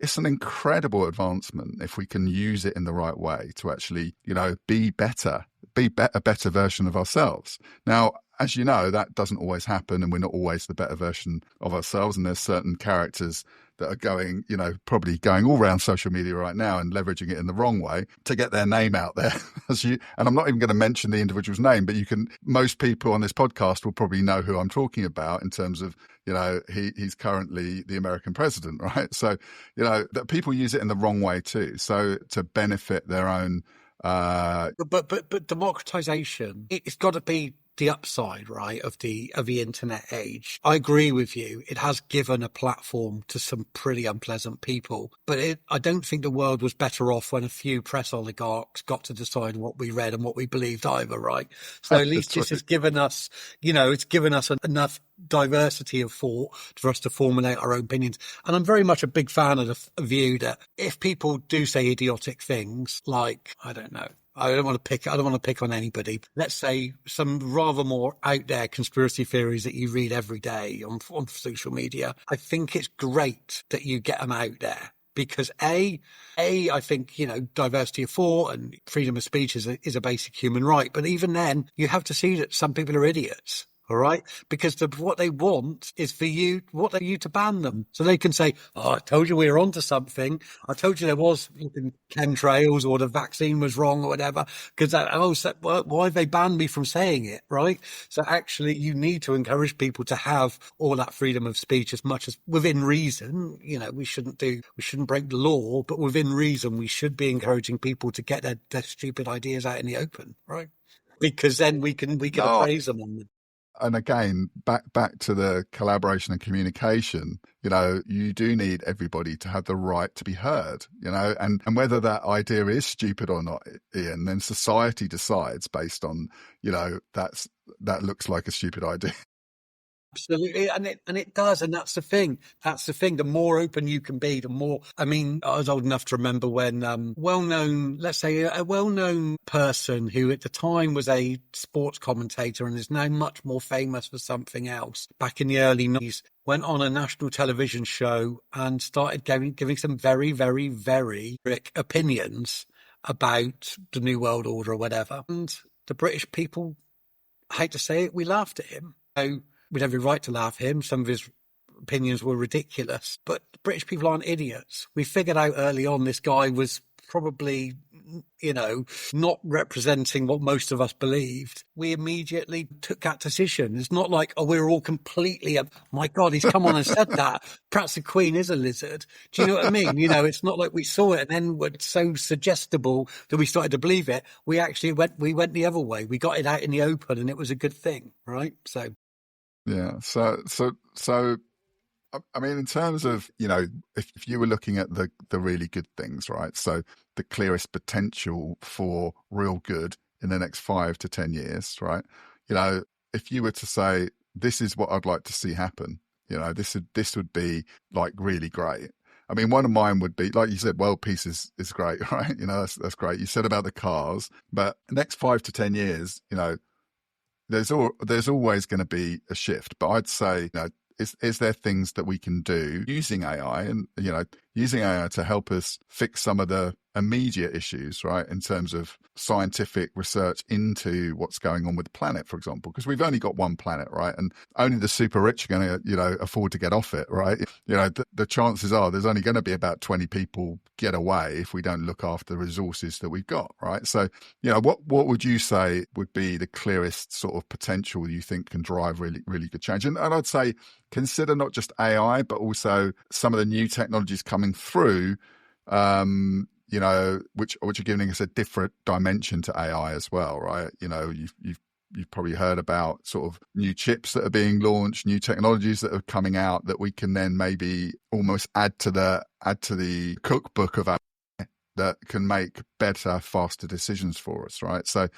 It's an incredible advancement if we can use it in the right way to actually, be better, a better version of ourselves. Now, as you know, that doesn't always happen, and we're not always the better version of ourselves. And there's certain characters that are going, probably going all around social media right now and leveraging it in the wrong way to get their name out there. And I'm not even going to mention the individual's name, but most people on this podcast will probably know who I'm talking about in terms of, he's currently the American president, right? So, that people use it in the wrong way too. So to benefit their own. But democratization, it's got to be the upside, right, of the internet age. I agree with you. It has given a platform to some pretty unpleasant people, but I don't think the world was better off when a few press oligarchs got to decide what we read and what we believed either, right? So at least this has given us, it's given us enough diversity of thought for us to formulate our own opinions. And I'm very much a big fan of the view that if people do say idiotic things like, I don't know, I don't want to pick on anybody. Let's say some rather more out there conspiracy theories that you read every day on social media. I think it's great that you get them out there, because I think, diversity of thought and freedom of speech is a basic human right. But even then, you have to see that some people are idiots. All right, because what they want is for you to ban them, so they can say, "Oh, I told you we were onto something. I told you there was chemtrails or the vaccine was wrong or whatever." Because why have they banned me from saying it? Right. So actually, you need to encourage people to have all that freedom of speech as much as within reason. We shouldn't break the law, but within reason, we should be encouraging people to get their stupid ideas out in the open, right? Because then we can appraise them on them. And again, back to the collaboration and communication, you do need everybody to have the right to be heard, and whether that idea is stupid or not, Ian, then society decides based on, that looks like a stupid idea. Absolutely, and it does, and that's the thing. The more open you can be, the more. I mean, I was old enough to remember when a well-known person who at the time was a sports commentator and is now much more famous for something else, back in the early 90s, went on a national television show and started giving some very, very, very quick opinions about the New World Order or whatever. And the British people, I hate to say it, we laughed at him. So we'd have every right to laugh at him. Some of his opinions were ridiculous, but British people aren't idiots. We figured out early on this guy was probably, not representing what most of us believed. We immediately took that decision. It's not like, we're all completely, my God, he's come on and said that. Perhaps the Queen is a lizard. Do you know what I mean? It's not like we saw it and then were so suggestible that we started to believe it. We actually went the other way. We got it out in the open and it was a good thing, right? So. Yeah. So I mean, in terms of, if you were looking at the really good things, right? So the clearest potential for real good in the next 5 to 10 years, right? If you were to say, this is what I'd like to see happen, this would be like really great. I mean, one of mine would be, like you said, world peace is great, right? That's great. You said about the cars, but the next 5 to 10 years, there's always going to be a shift. But I'd say, is there things that we can do using AI and, using AI to help us fix some of the immediate issues, right? In terms of scientific research into what's going on with the planet, for example, because we've only got one planet, right? And only the super rich are going to, afford to get off it, right? The chances are there's only going to be about 20 people get away if we don't look after the resources that we've got, right? So, what would you say would be the clearest sort of potential you think can drive really, really good change? And I'd say consider not just AI, but also some of the new technologies coming through, which are giving us a different dimension to AI as well, right? You've probably heard about sort of new chips that are being launched, new technologies that are coming out that we can then maybe almost add to the cookbook of AI that can make better, faster decisions for us, right? So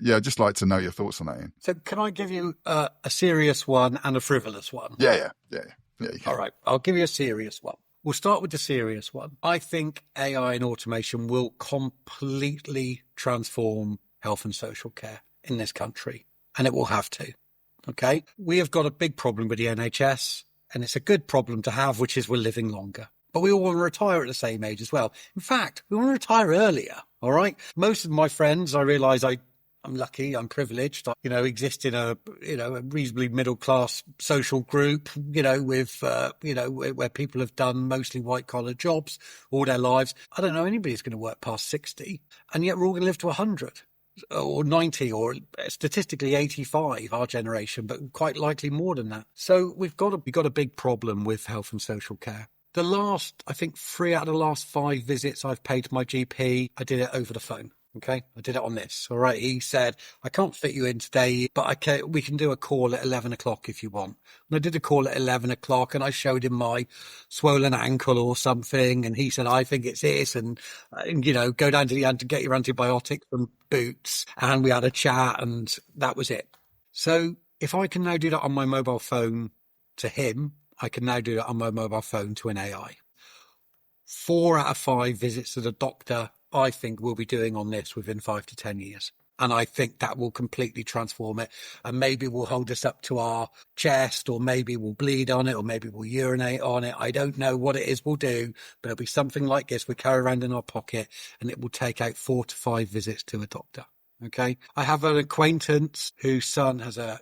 yeah, I'd just like to know your thoughts on that, Ian. So can I give you a serious one and a frivolous one? Yeah, you can. All right, I'll give you a serious one. We'll start with the serious one. I think AI and automation will completely transform health and social care in this country, and it will have to. Okay? We have got a big problem with the NHS, and it's a good problem to have, which is we're living longer. But we all want to retire at the same age as well. In fact, we want to retire earlier, all right? Most of my friends, I realise I'm lucky, I'm privileged, exist in a reasonably middle-class social group, with, where people have done mostly white-collar jobs all their lives. I don't know anybody who's going to work past 60, and yet we're all going to live to 100 or 90 or statistically 85, our generation, but quite likely more than that. So we've got a big problem with health and social care. The last, I think 3 out of the last 5 visits I've paid to my GP, I did it over the phone. Okay, I did it on this. All right. He said, I can't fit you in today, but we can do a call at 11 o'clock if you want. And I did a call at 11 o'clock and I showed him my swollen ankle or something. And he said, I think it's this. And go down to the end to get your antibiotics and boots. And we had a chat and that was it. So if I can now do that on my mobile phone to him, I can now do that on my mobile phone to an AI. 4 out of 5 visits to the doctor I think we'll be doing on this within 5 to 10 years. And I think that will completely transform it. And maybe we'll hold this up to our chest, or maybe we'll bleed on it, or maybe we'll urinate on it. I don't know what it is we'll do, but it'll be something like this we carry around in our pocket, and it will take out 4 to 5 visits to a doctor. Okay. I have an acquaintance whose son has a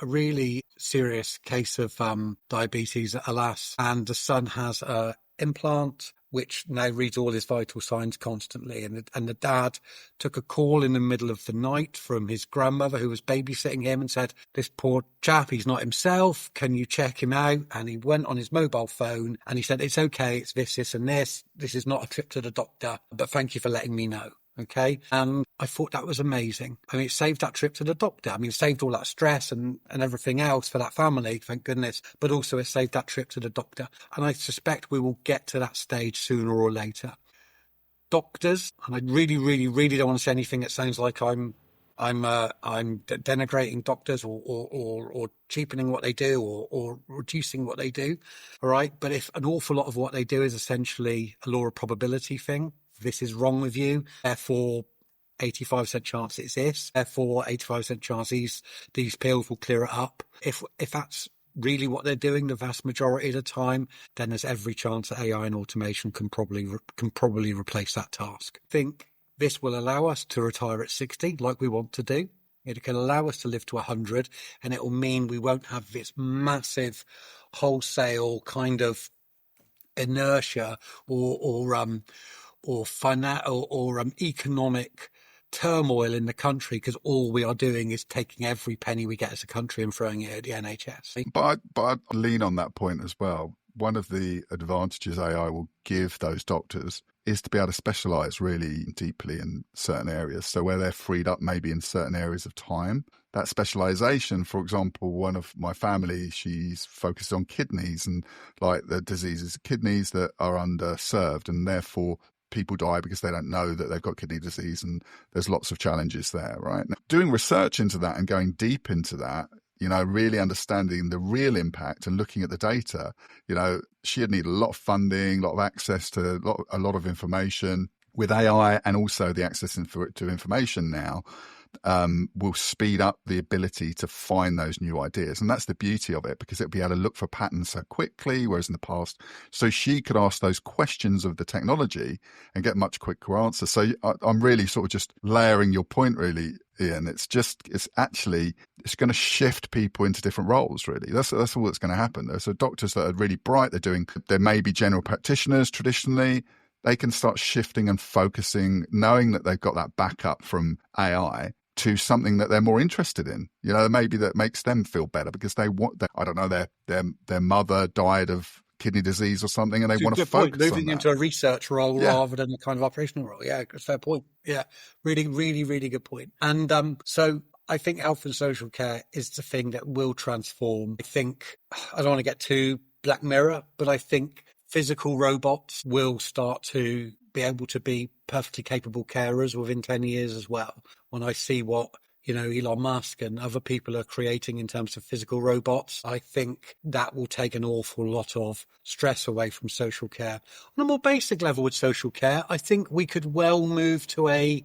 really serious case of diabetes, alas, and the son has a implant which now reads all his vital signs constantly. And the dad took a call in the middle of the night from his grandmother who was babysitting him and said, this poor chap, he's not himself. Can you check him out? And he went on his mobile phone and he said, it's okay. It's this and this. This is not a trip to the doctor, but thank you for letting me know. Okay. And I thought that was amazing. I mean, it saved that trip to the doctor. I mean, it saved all that stress and everything else for that family, thank goodness. But also it saved that trip to the doctor. And I suspect we will get to that stage sooner or later. Doctors, and I really, really, really don't want to say anything that sounds like I'm denigrating doctors or cheapening what they do or reducing what they do. All right. But if an awful lot of what they do is essentially a law of probability thing, this is wrong with you, therefore 85% chance it's this, therefore 85% chance these pills will clear it up. If that's really what they're doing the vast majority of the time, then there's every chance that AI and automation can probably replace that task. I think this will allow us to retire at 60 like we want to do. It can allow us to live to 100, and it will mean we won't have this massive wholesale kind of inertia or economic turmoil in the country, because all we are doing is taking every penny we get as a country and throwing it at the NHS. But I'd lean on that point as well. one of the advantages AI will give those doctors is to be able to specialize really deeply in certain areas. So where they're freed up maybe in certain areas of time, that specialization, for example, one of my family, she's focused on kidneys and like the diseases of kidneys that are underserved, and therefore people die because they don't know that they've got kidney disease, and there's lots of challenges there, right? Now, doing research into that and going deep into that, really understanding the real impact and looking at the data, she'd need a lot of funding, a lot of access to a lot of information. With AI and also the access to information now, will speed up the ability to find those new ideas. And that's the beauty of it, because it'll be able to look for patterns so quickly, whereas in the past, so she could ask those questions of the technology and get much quicker answers. So I'm really sort of just layering your point, really, Ian. It's going to shift people into different roles, really. That's all that's going to happen. So doctors that are really bright, they're maybe general practitioners traditionally. They can start shifting and focusing, knowing that they've got that backup from AI to something that they're more interested in. Maybe that makes them feel better because I don't know, their mother died of kidney disease or something, and they want to focus on that. Moving into a research role rather than a kind of operational role. Yeah, fair point. Yeah, really, really, really good point. And so I think health and social care is the thing that will transform. I think, I don't want to get too Black Mirror, but I think physical robots will start to be able to be perfectly capable carers within 10 years as well. When I see what, Elon Musk and other people are creating in terms of physical robots, I think that will take an awful lot of stress away from social care. On a more basic level with social care, I think we could well move to an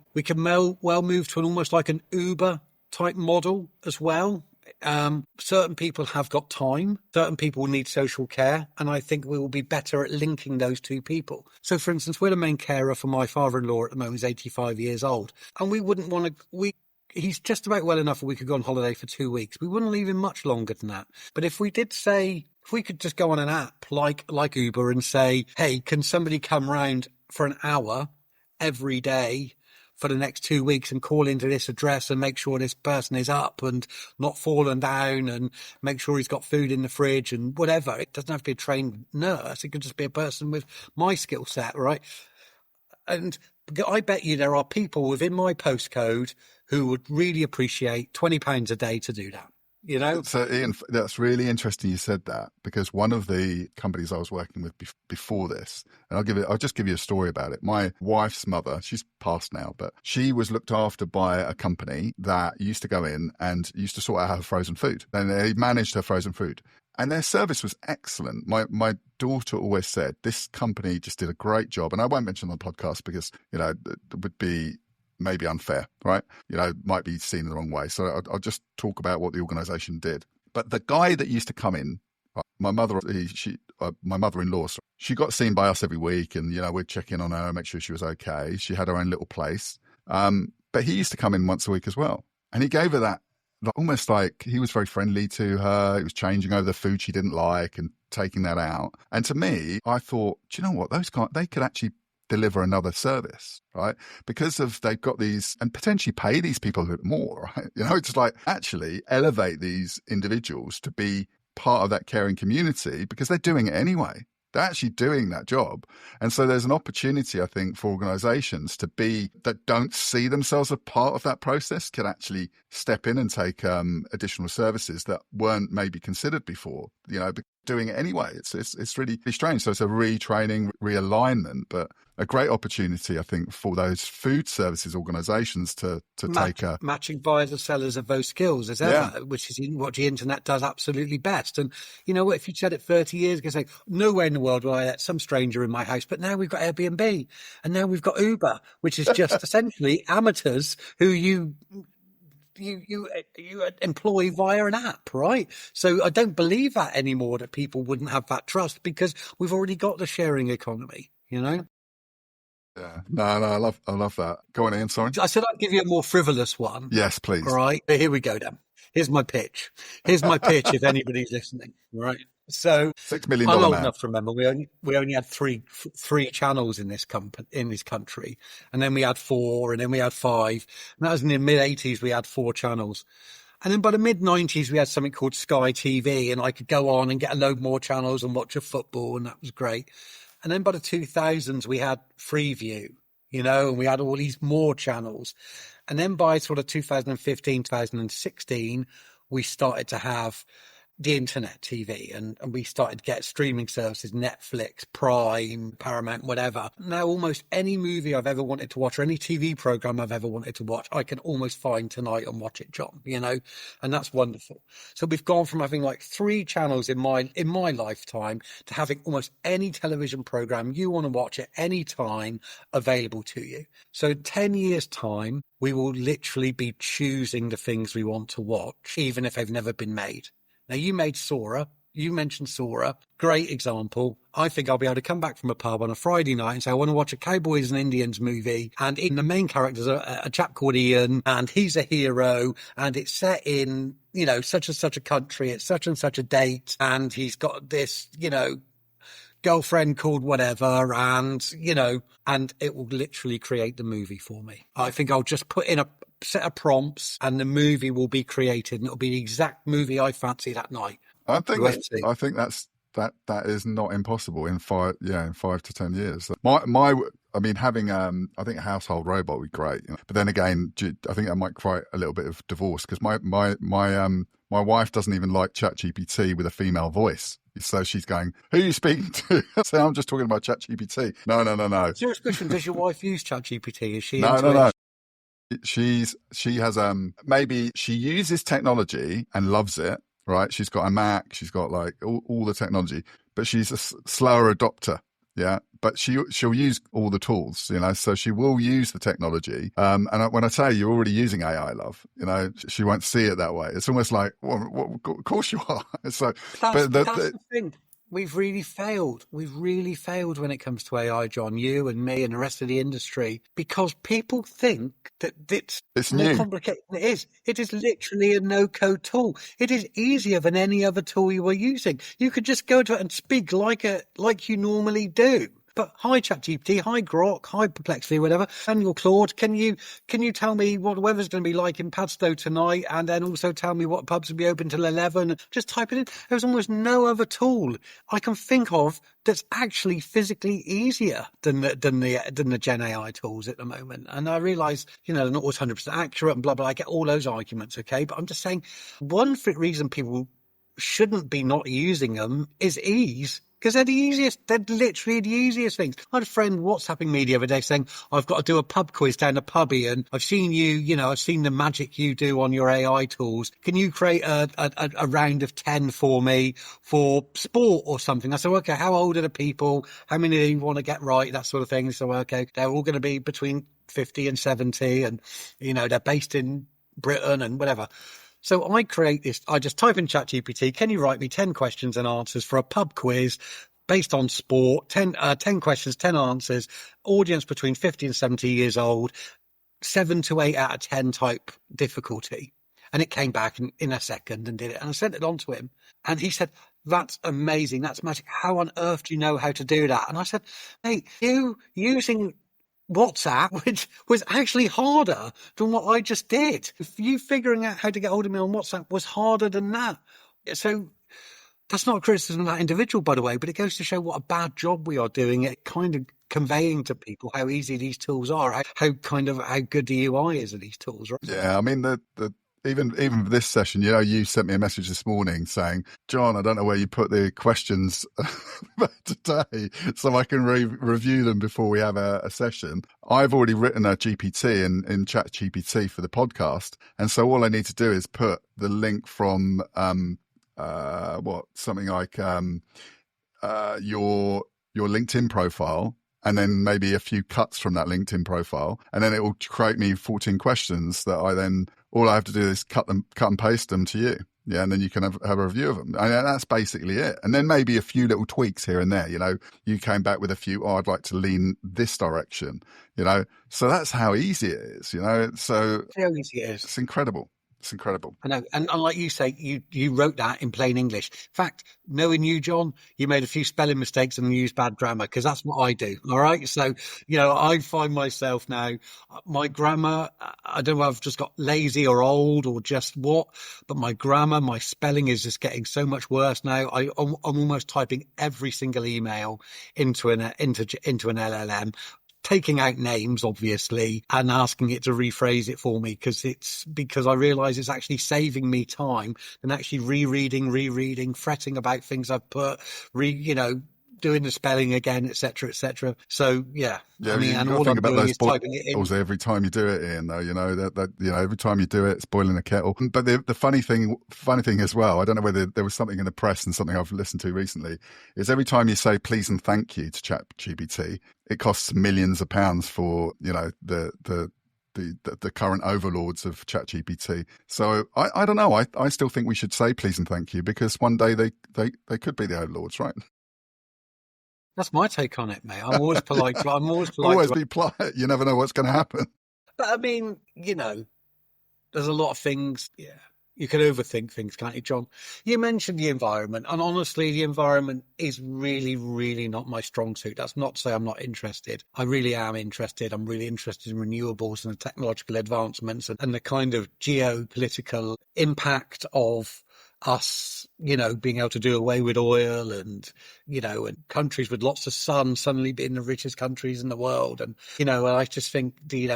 almost like an Uber type model as well. Certain people have got time, certain people need social care, and I think we will be better at linking those two people. So, for instance, we're the main carer for my father-in-law at the moment. He's 85 years old, and we wouldn't want to, he's just about well enough that we could go on holiday for 2 weeks. We wouldn't leave him much longer than that. But if we could just go on an app like Uber and say, hey, can somebody come round for an hour every day for the next 2 weeks and call into this address and make sure this person is up and not fallen down and make sure he's got food in the fridge and whatever. It doesn't have to be a trained nurse. It could just be a person with my skill set, right? And I bet you there are people within my postcode who would really appreciate £20 a day to do that. So Ian, that's really interesting you said that, because one of the companies I was working with before this, and I'll just give you a story about it. My wife's mother, she's passed now, but she was looked after by a company that used to go in and used to sort out her frozen food. And they managed her frozen food. And their service was excellent. My daughter always said, this company just did a great job. And I won't mention on the podcast because, it would be maybe unfair, right? Might be seen the wrong way. So I'll just talk about what the organisation did. But the guy that used to come in, my mother-in-law, she got seen by us every week, and we'd check in on her, make sure she was okay. She had her own little place, but he used to come in once a week as well, and he gave her that almost like he was very friendly to her. He was changing over the food she didn't like and taking that out. And to me, I thought, do you know what? Those guys, they could actually deliver another service, right? Because they've got these, and potentially pay these people a bit more, right? It's like actually elevate these individuals to be part of that caring community, because they're doing it anyway. They're actually doing that job. And so there's an opportunity, I think, for organizations that don't see themselves as part of that process can actually step in and take additional services that weren't maybe considered before, doing it anyway. It's really strange. So it's a retraining, realignment, but a great opportunity, I think, for those food services organizations to take a... Matching buyers and sellers of those skills as ever, which is what the internet does absolutely best. And if you said it 30 years ago, say, nowhere in the world will I let some stranger in my house, but now we've got Airbnb and now we've got Uber, which is just essentially amateurs who you employ via an app, right? So I don't believe that anymore, that people wouldn't have that trust, because we've already got the sharing economy, Yeah, no, I love that. Go on, Ian, sorry. I said I'd give you a more frivolous one. Yes, please. All right, here we go then. Here's my pitch. If anybody's listening, right? So $6 million I'm old man. enough to remember we only had three channels in this country, and then we had 4, and then we had 5, and that was in the mid-80s. We had 4 channels, And then by the mid-90s, we had something called Sky TV, and I could go on and get a load more channels and watch a football, and that was great. And then by the 2000s, we had Freeview, and we had all these more channels. And then by sort of 2015, 2016, we started to have the internet TV, and we started to get streaming services, Netflix, Prime, Paramount, whatever. Now almost any movie I've ever wanted to watch or any TV program I've ever wanted to watch, I can almost find tonight and watch it, John, and that's wonderful. So we've gone from having like 3 channels in my lifetime to having almost any television program you want to watch at any time available to you. So 10 years time, we will literally be choosing the things we want to watch, even if they've never been made. Now, you mentioned Sora, great example. I think I'll be able to come back from a pub on a Friday night and say, I want to watch a Cowboys and Indians movie. And in the main character's a chap called Ian, and he's a hero, and it's set in, such and such a country, it's such and such a date, and he's got this, girlfriend called whatever, and it will literally create the movie for me. I think I'll just put in a set of prompts and the movie will be created, and it'll be the exact movie I fancy that night. I think that is not impossible in 5 to 10 years. Having I think a household robot would be great, but then again, I think that might create a little bit of divorce, because my wife doesn't even like ChatGPT with a female voice. So she's going, who are you speaking to? So I'm just talking about ChatGPT. No. Serious question, does your wife use ChatGPT? Is she No. She has maybe she uses technology and loves it, right? She's got a Mac, she's got like all the technology, but she's a slower adopter. Yeah, but she'll use all the tools, so she will use the technology. And when I say you're already using AI, love, she won't see it that way. It's almost like, well, of course you are. So, that's the thing. We've really failed. We've really failed when it comes to AI, John, you and me and the rest of the industry, because people think that it's more complicated than it is. It is literally a no-code tool. It is easier than any other tool you are using. You could just go to it and speak like you normally do. But hi ChatGPT, hi Grok, hi Perplexity, whatever, and your Claude, can you tell me what the weather's going to be like in Padstow tonight, and then also tell me what pubs will be open till 11? Just type it in. There's almost no other tool I can think of that's actually physically easier than the Gen AI tools at the moment. And I realise, they're not always 100% accurate and blah blah. I get all those arguments, okay? But I'm just saying, one reason people shouldn't be not using them is ease. Because they're literally the easiest things. I had a friend WhatsApping me the other day saying, I've got to do a pub quiz down the pubby, and I've seen I've seen the magic you do on your AI tools. Can you create a round of 10 for me for sport or something? I said, okay, how old are the people? How many do you want to get right? That sort of thing. So, okay, they're all going to be between 50 and 70, and, they're based in Britain and whatever. So I create this, I just type in ChatGPT, can you write me 10 questions and answers for a pub quiz based on sport, 10 questions, 10 answers, audience between 50 and 70 years old, 7 to 8 out of 10 type difficulty. And it came back in a second and did it. And I sent it on to him. And he said, that's amazing. That's magic. How on earth do you know how to do that? And I said, mate, you using WhatsApp, which was actually harder than what I just did. You figuring out how to get hold of me on WhatsApp was harder than that. So that's not a criticism of that individual, by the way, but it goes to show what a bad job we are doing at kind of conveying to people how easy these tools are, how good the UI is of these tools, right? Yeah, I mean, even for this session, you sent me a message this morning saying, John, I don't know where you put the questions today, so I can review them before we have a session. I've already written a GPT in ChatGPT for the podcast, and so all I need to do is put the link from something like your LinkedIn profile, and then maybe a few cuts from that LinkedIn profile, and then it will create me 14 questions that all I have to do is cut and paste them to you. Yeah, and then you can have a review of them. And that's basically it. And then maybe a few little tweaks here and there. You came back with a few, I'd like to lean this direction, So that's how easy it is, So how easy it is. It's incredible. It's incredible. I know. And like you say, you wrote that in plain English. In fact, knowing you, John, you made a few spelling mistakes and used bad grammar, because that's what I do. All right. So, I find myself now, my grammar, I don't know if I've just got lazy or old or just what, but my grammar, my spelling is just getting so much worse now. I'm almost typing every single email into an LLM, taking out names, obviously, and asking it to rephrase it for me, because I realise it's actually saving me time than actually rereading, fretting about things I've put, doing the spelling again, etc., etc. So yeah, I mean, and all I'm doing is typing it in. Every time you do it, Ian, though, every time you do it, it's boiling a kettle. But the funny thing as well, I don't know whether there was something in the press and something I've listened to recently, is every time you say please and thank you to ChatGPT, it costs millions of pounds for the current overlords of ChatGPT. So I don't know. I still think we should say please and thank you, because one day they could be the overlords, right? That's my take on it, mate. I'm always polite. Always be polite. You never know what's going to happen. But I mean, there's a lot of things. Yeah, you can overthink things, can't you, John? You mentioned the environment, and honestly, the environment is really, really not my strong suit. That's not to say I'm not interested. I really am interested. I'm really interested in renewables and the technological advancements and the kind of geopolitical impact of us, being able to do away with oil and countries with lots of sun suddenly being the richest countries in the world. And, I just think, the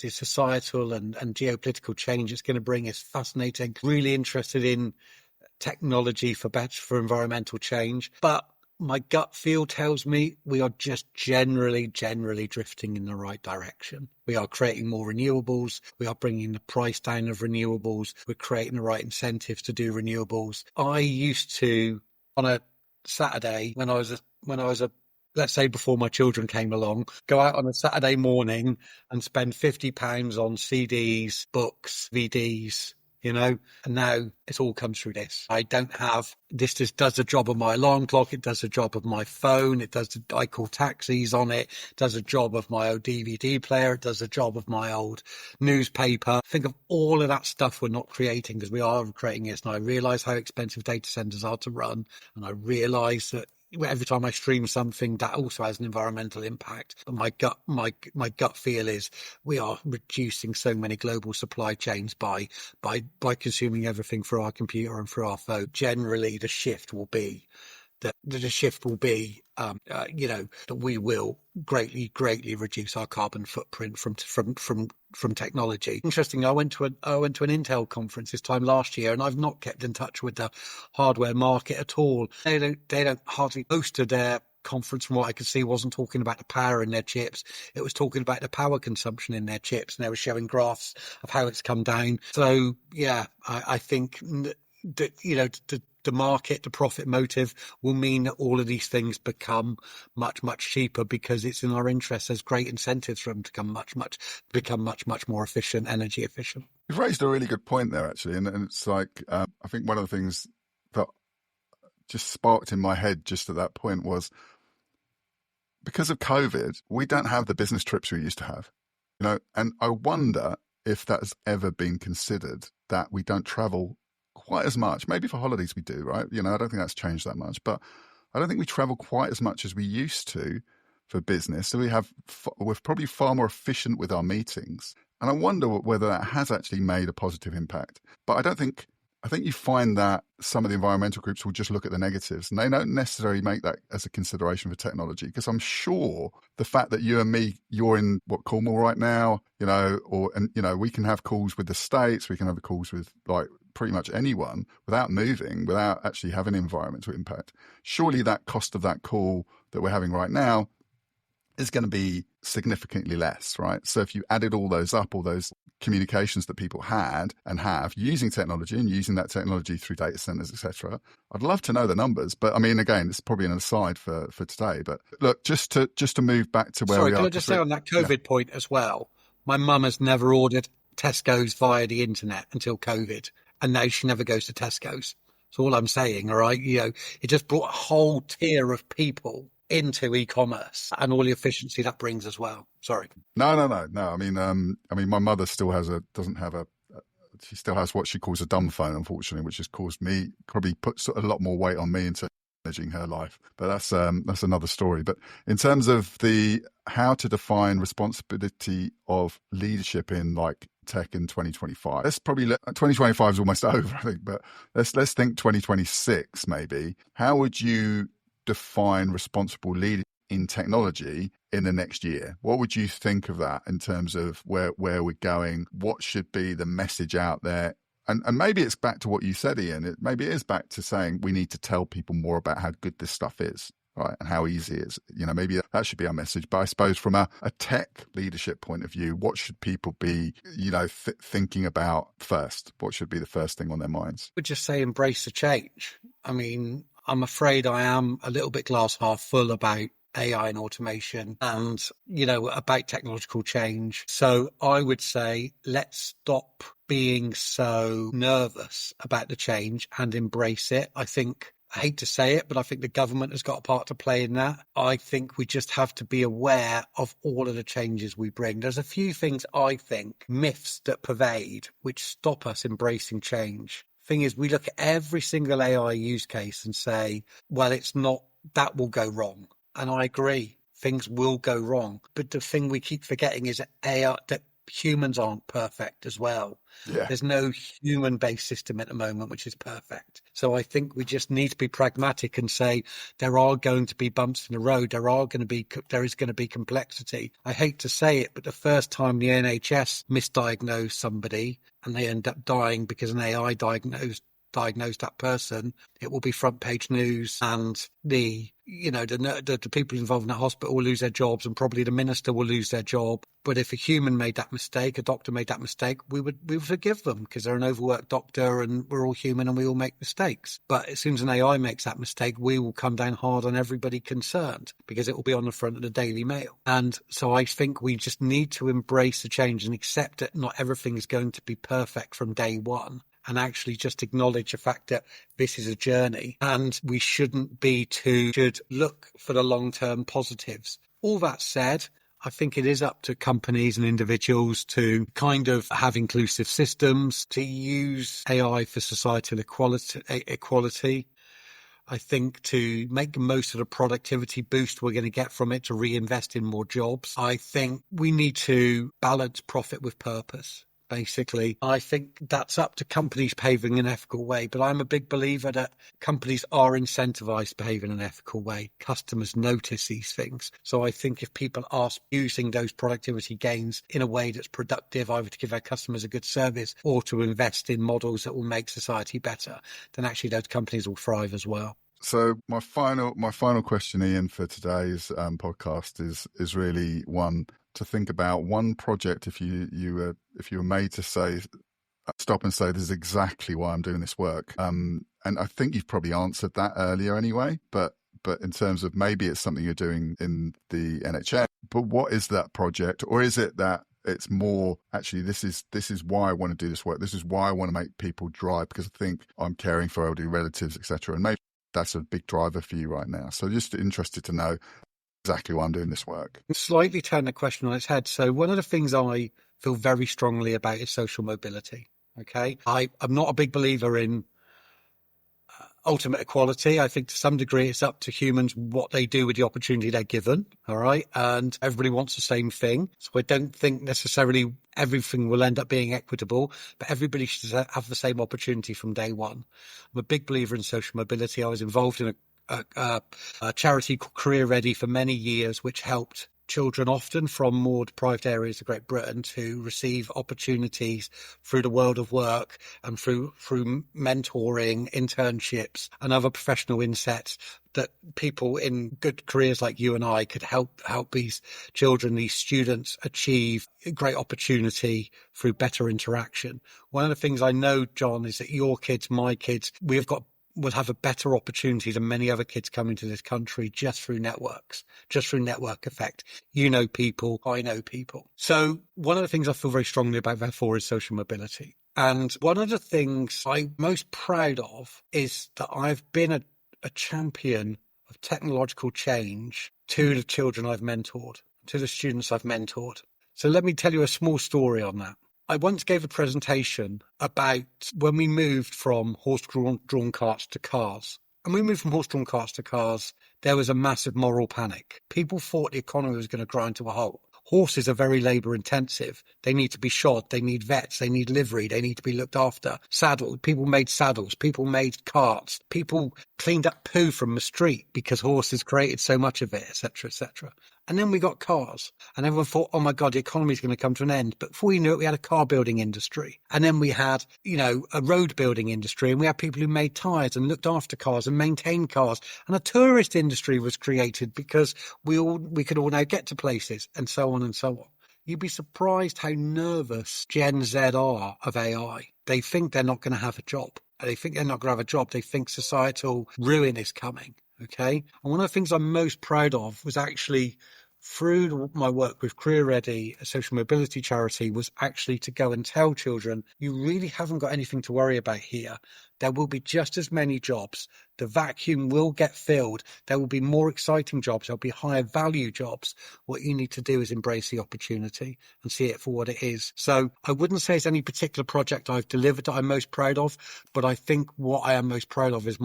societal and geopolitical change it's going to bring is fascinating. Really interested in technology for environmental change. But my gut feel tells me we are just generally drifting in the right direction. We are creating more renewables. We are bringing the price down of renewables. We're creating the right incentives to do renewables. I used to, on a Saturday, when I was a let's say before my children came along, go out on a Saturday morning and spend £50 on CDs, books, VDs, and now it's all comes through this. I don't have this. Just does the job of my alarm clock. It does the job of my phone. I call taxis on it. It does the job of my old DVD player. It does the job of my old newspaper. Think of all of that stuff we're not creating, because we are creating this. And I realise how expensive data centers are to run. And I realise that every time I stream something, that also has an environmental impact. But my gut feel is we are reducing so many global supply chains by consuming everything through our computer and through our phone. Generally, the shift will be that we will greatly reduce our carbon footprint from technology. Interestingly, I went to an Intel conference this time last year, and I've not kept in touch with the hardware market at all. They don't hardly, most of their conference, from what I could see, wasn't talking about the power in their chips. It was talking about the power consumption in their chips, and they were showing graphs of how it's come down. So yeah, I think that the market, the profit motive will mean that all of these things become much, much cheaper, because it's in our interest. There's great incentives for them to become much more efficient, energy efficient. You've raised a really good point there, actually. And it's like, I think one of the things that just sparked in my head just at that point was, because of COVID, we don't have the business trips we used to have, and I wonder if that has ever been considered, that we don't travel quite as much. Maybe for holidays we do, right? I don't think that's changed that much, but I don't think we travel quite as much as we used to for business. So we're probably far more efficient with our meetings. And I wonder whether that has actually made a positive impact. But I think you find that some of the environmental groups will just look at the negatives, and they don't necessarily make that as a consideration for technology. Because I'm sure the fact that you and me, you're in Cornwall right now, we can have calls with the States, we can have calls with pretty much anyone without moving, without actually having environmental impact. Surely that cost of that call that we're having right now is going to be significantly less, right? So if you added all those up, all those communications that people had and have using technology and using that technology through data centers, etc., I'd love to know the numbers. But I mean, again, it's probably an aside for today. But look, just to move back to where we are. Can I just say on that COVID point as well? My mum has never ordered Tesco's via the internet until COVID, and now she never goes to Tesco's. That's all I'm saying, all right? It just brought a whole tier of people into e-commerce and all the efficiency that brings as well. Sorry. No. I mean, my mother still doesn't have a She still has what she calls a dumb phone, unfortunately, which has caused me, probably put a lot more weight on me into managing her life. But that's another story. But in terms of how to define responsibility of leadership in like tech in 2025, let's probably 2025 is almost over, I think, but let's think 2026 maybe. How would you define responsible leadership in technology in the next year? What would you think of that in terms of where we're going? What should be the message out there? And maybe it's back to what you said, Ian. Maybe it is back to saying we need to tell people more about how good this stuff is, right? And how easy it is. Maybe that should be our message. But I suppose from a tech leadership point of view, what should people be, thinking about first? What should be the first thing on their minds? I would just say embrace the change. I mean, I'm afraid I am a little bit glass half full about AI and automation and, about technological change. So I would say let's stop being so nervous about the change and embrace it. I hate to say it, but I think the government has got a part to play in that. I think we just have to be aware of all of the changes we bring. There's a few things, I think, myths that pervade, which stop us embracing change. Thing is, we look at every single AI use case and say, well, it's not, that will go wrong. And I agree, things will go wrong. But the thing we keep forgetting is that humans aren't perfect as well. Yeah. There's no human-based system at the moment which is perfect. So I think we just need to be pragmatic and say there are going to be bumps in the road. There is going to be complexity. I hate to say it, but the first time the NHS misdiagnosed somebody and they end up dying because an AI diagnosed that person, it will be front page news, and the people involved in the hospital will lose their jobs, and probably the minister will lose their job. But if a human made that mistake, a doctor made that mistake, we would forgive them because they're an overworked doctor and we're all human and we all make mistakes. But as soon as an AI makes that mistake, we will come down hard on everybody concerned because it will be on the front of the Daily Mail. And so I think we just need to embrace the change and accept that not everything is going to be perfect from day one, and actually just acknowledge the fact that this is a journey and we should look for the long-term positives. All that said, I think it is up to companies and individuals to kind of have inclusive systems, to use AI for societal equality. I think to make the most of the productivity boost we're going to get from it, to reinvest in more jobs. I think we need to balance profit with purpose. Basically, I think that's up to companies behaving in an ethical way. But I'm a big believer that companies are incentivized to behave in an ethical way. Customers notice these things. So I think if people are using those productivity gains in a way that's productive, either to give their customers a good service or to invest in models that will make society better, then actually those companies will thrive as well. So my final question, Ian, for today's podcast is really one to think about. One project, if you were made to stop and say, this is exactly why I'm doing this work. And I think you've probably answered that earlier anyway, but in terms of maybe it's something you're doing in the NHS, but what is that project? Or is it that it's more, actually, this is why I want to do this work. This is why I want to make people drive, because I think I'm caring for elderly relatives, etc. And maybe that's a big driver for you right now. So just interested to know exactly why I'm doing this work. Slightly turn the question on its head. So one of the things I feel very strongly about is social mobility. Okay. I'm not a big believer in ultimate equality. I think to some degree it's up to humans what they do with the opportunity they're given. All right. And everybody wants the same thing. So I don't think necessarily everything will end up being equitable, but everybody should have the same opportunity from day one. I'm a big believer in social mobility. I was involved in a charity called Career Ready for many years, which helped children often from more deprived areas of Great Britain to receive opportunities through the world of work and through mentoring, internships and other professional insets that people in good careers like you and I could help these children, these students achieve great opportunity through better interaction. One of the things I know, John, is that your kids, my kids, will have a better opportunity than many other kids coming to this country just through networks, just through network effect. You know people, I know people. So one of the things I feel very strongly about, therefore, is social mobility. And one of the things I'm most proud of is that I've been a champion of technological change to the children I've mentored, to the students I've mentored. So let me tell you a small story on that. I once gave a presentation about when we moved from horse-drawn carts to cars. And we moved from horse-drawn carts to cars, there was a massive moral panic. People thought the economy was going to grind to a halt. Horses are very labour intensive. They need to be shod. They need vets. They need livery. They need to be looked after. Saddles. People made saddles. People made carts. People cleaned up poo from the street because horses created so much of it, etc., etc. And then we got cars, and everyone thought, oh my God, the economy is going to come to an end. But before you knew it, we had a car building industry. And then we had, a road building industry, and we had people who made tyres and looked after cars and maintained cars. And a tourist industry was created because we could all now get to places, and so on and so on. You'd be surprised how nervous Gen Z are of AI. They think they're not going to have a job. They think they're not going to have a job. They think societal ruin is coming. Okay. And one of the things I'm most proud of was actually through my work with Career Ready, a social mobility charity, was actually to go and tell children, you really haven't got anything to worry about here. There will be just as many jobs. The vacuum will get filled. There will be more exciting jobs. There'll be higher value jobs. What you need to do is embrace the opportunity and see it for what it is. So I wouldn't say it's any particular project I've delivered that I'm most proud of, but I think what I am most proud of is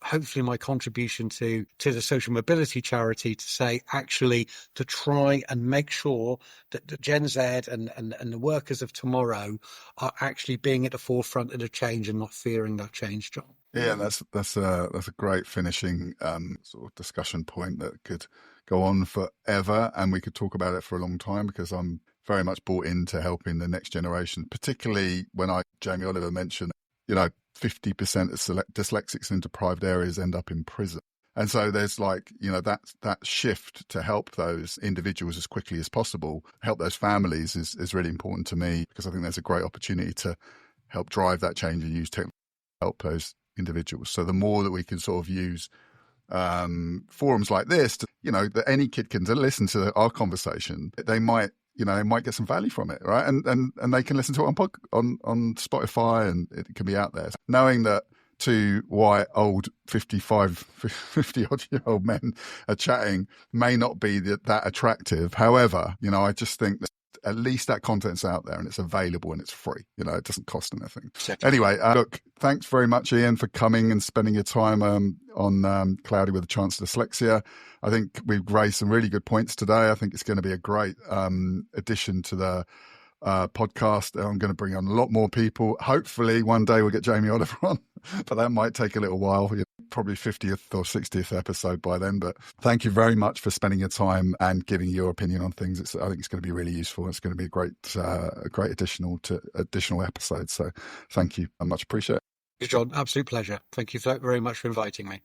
hopefully my contribution to the social mobility charity to say, actually, to try and make sure that the Gen Z and the workers of tomorrow are actually being at the forefront of the change and not fearing that change, John. Yeah, that's a great finishing sort of discussion point that could go on forever, and we could talk about it for a long time, because I'm very much bought into helping the next generation, particularly when Jamie Oliver mentioned, 50% of dyslexics in deprived areas end up in prison. And so there's that shift to help those individuals as quickly as possible, help those families is really important to me, because I think there's a great opportunity to help drive that change and use technology to help those individuals. So the more that we can sort of use forums like this, that any kid can listen to our conversation, they might get some value from it, right? And they can listen to it on Spotify, and it can be out there. Knowing that two white, old, 50-odd-year-old men are chatting may not be that attractive. However, I just think that at least that content's out there and it's available and it's free. It doesn't cost anything. Exactly. Anyway, look, thanks very much, Ian, for coming and spending your time on Cloudy with a Chance to Dyslexia. I think we've raised some really good points today. I think it's going to be a great addition to the podcast. I'm going to bring on a lot more people. Hopefully one day we'll get Jamie Oliver on, but that might take a little while. Probably 50th or 60th episode by then. But thank you very much for spending your time and giving your opinion on things. I think it's going to be really useful. It's going to be a great additional episode. So thank you. I much appreciate it. John, absolute pleasure. Thank you very much for inviting me.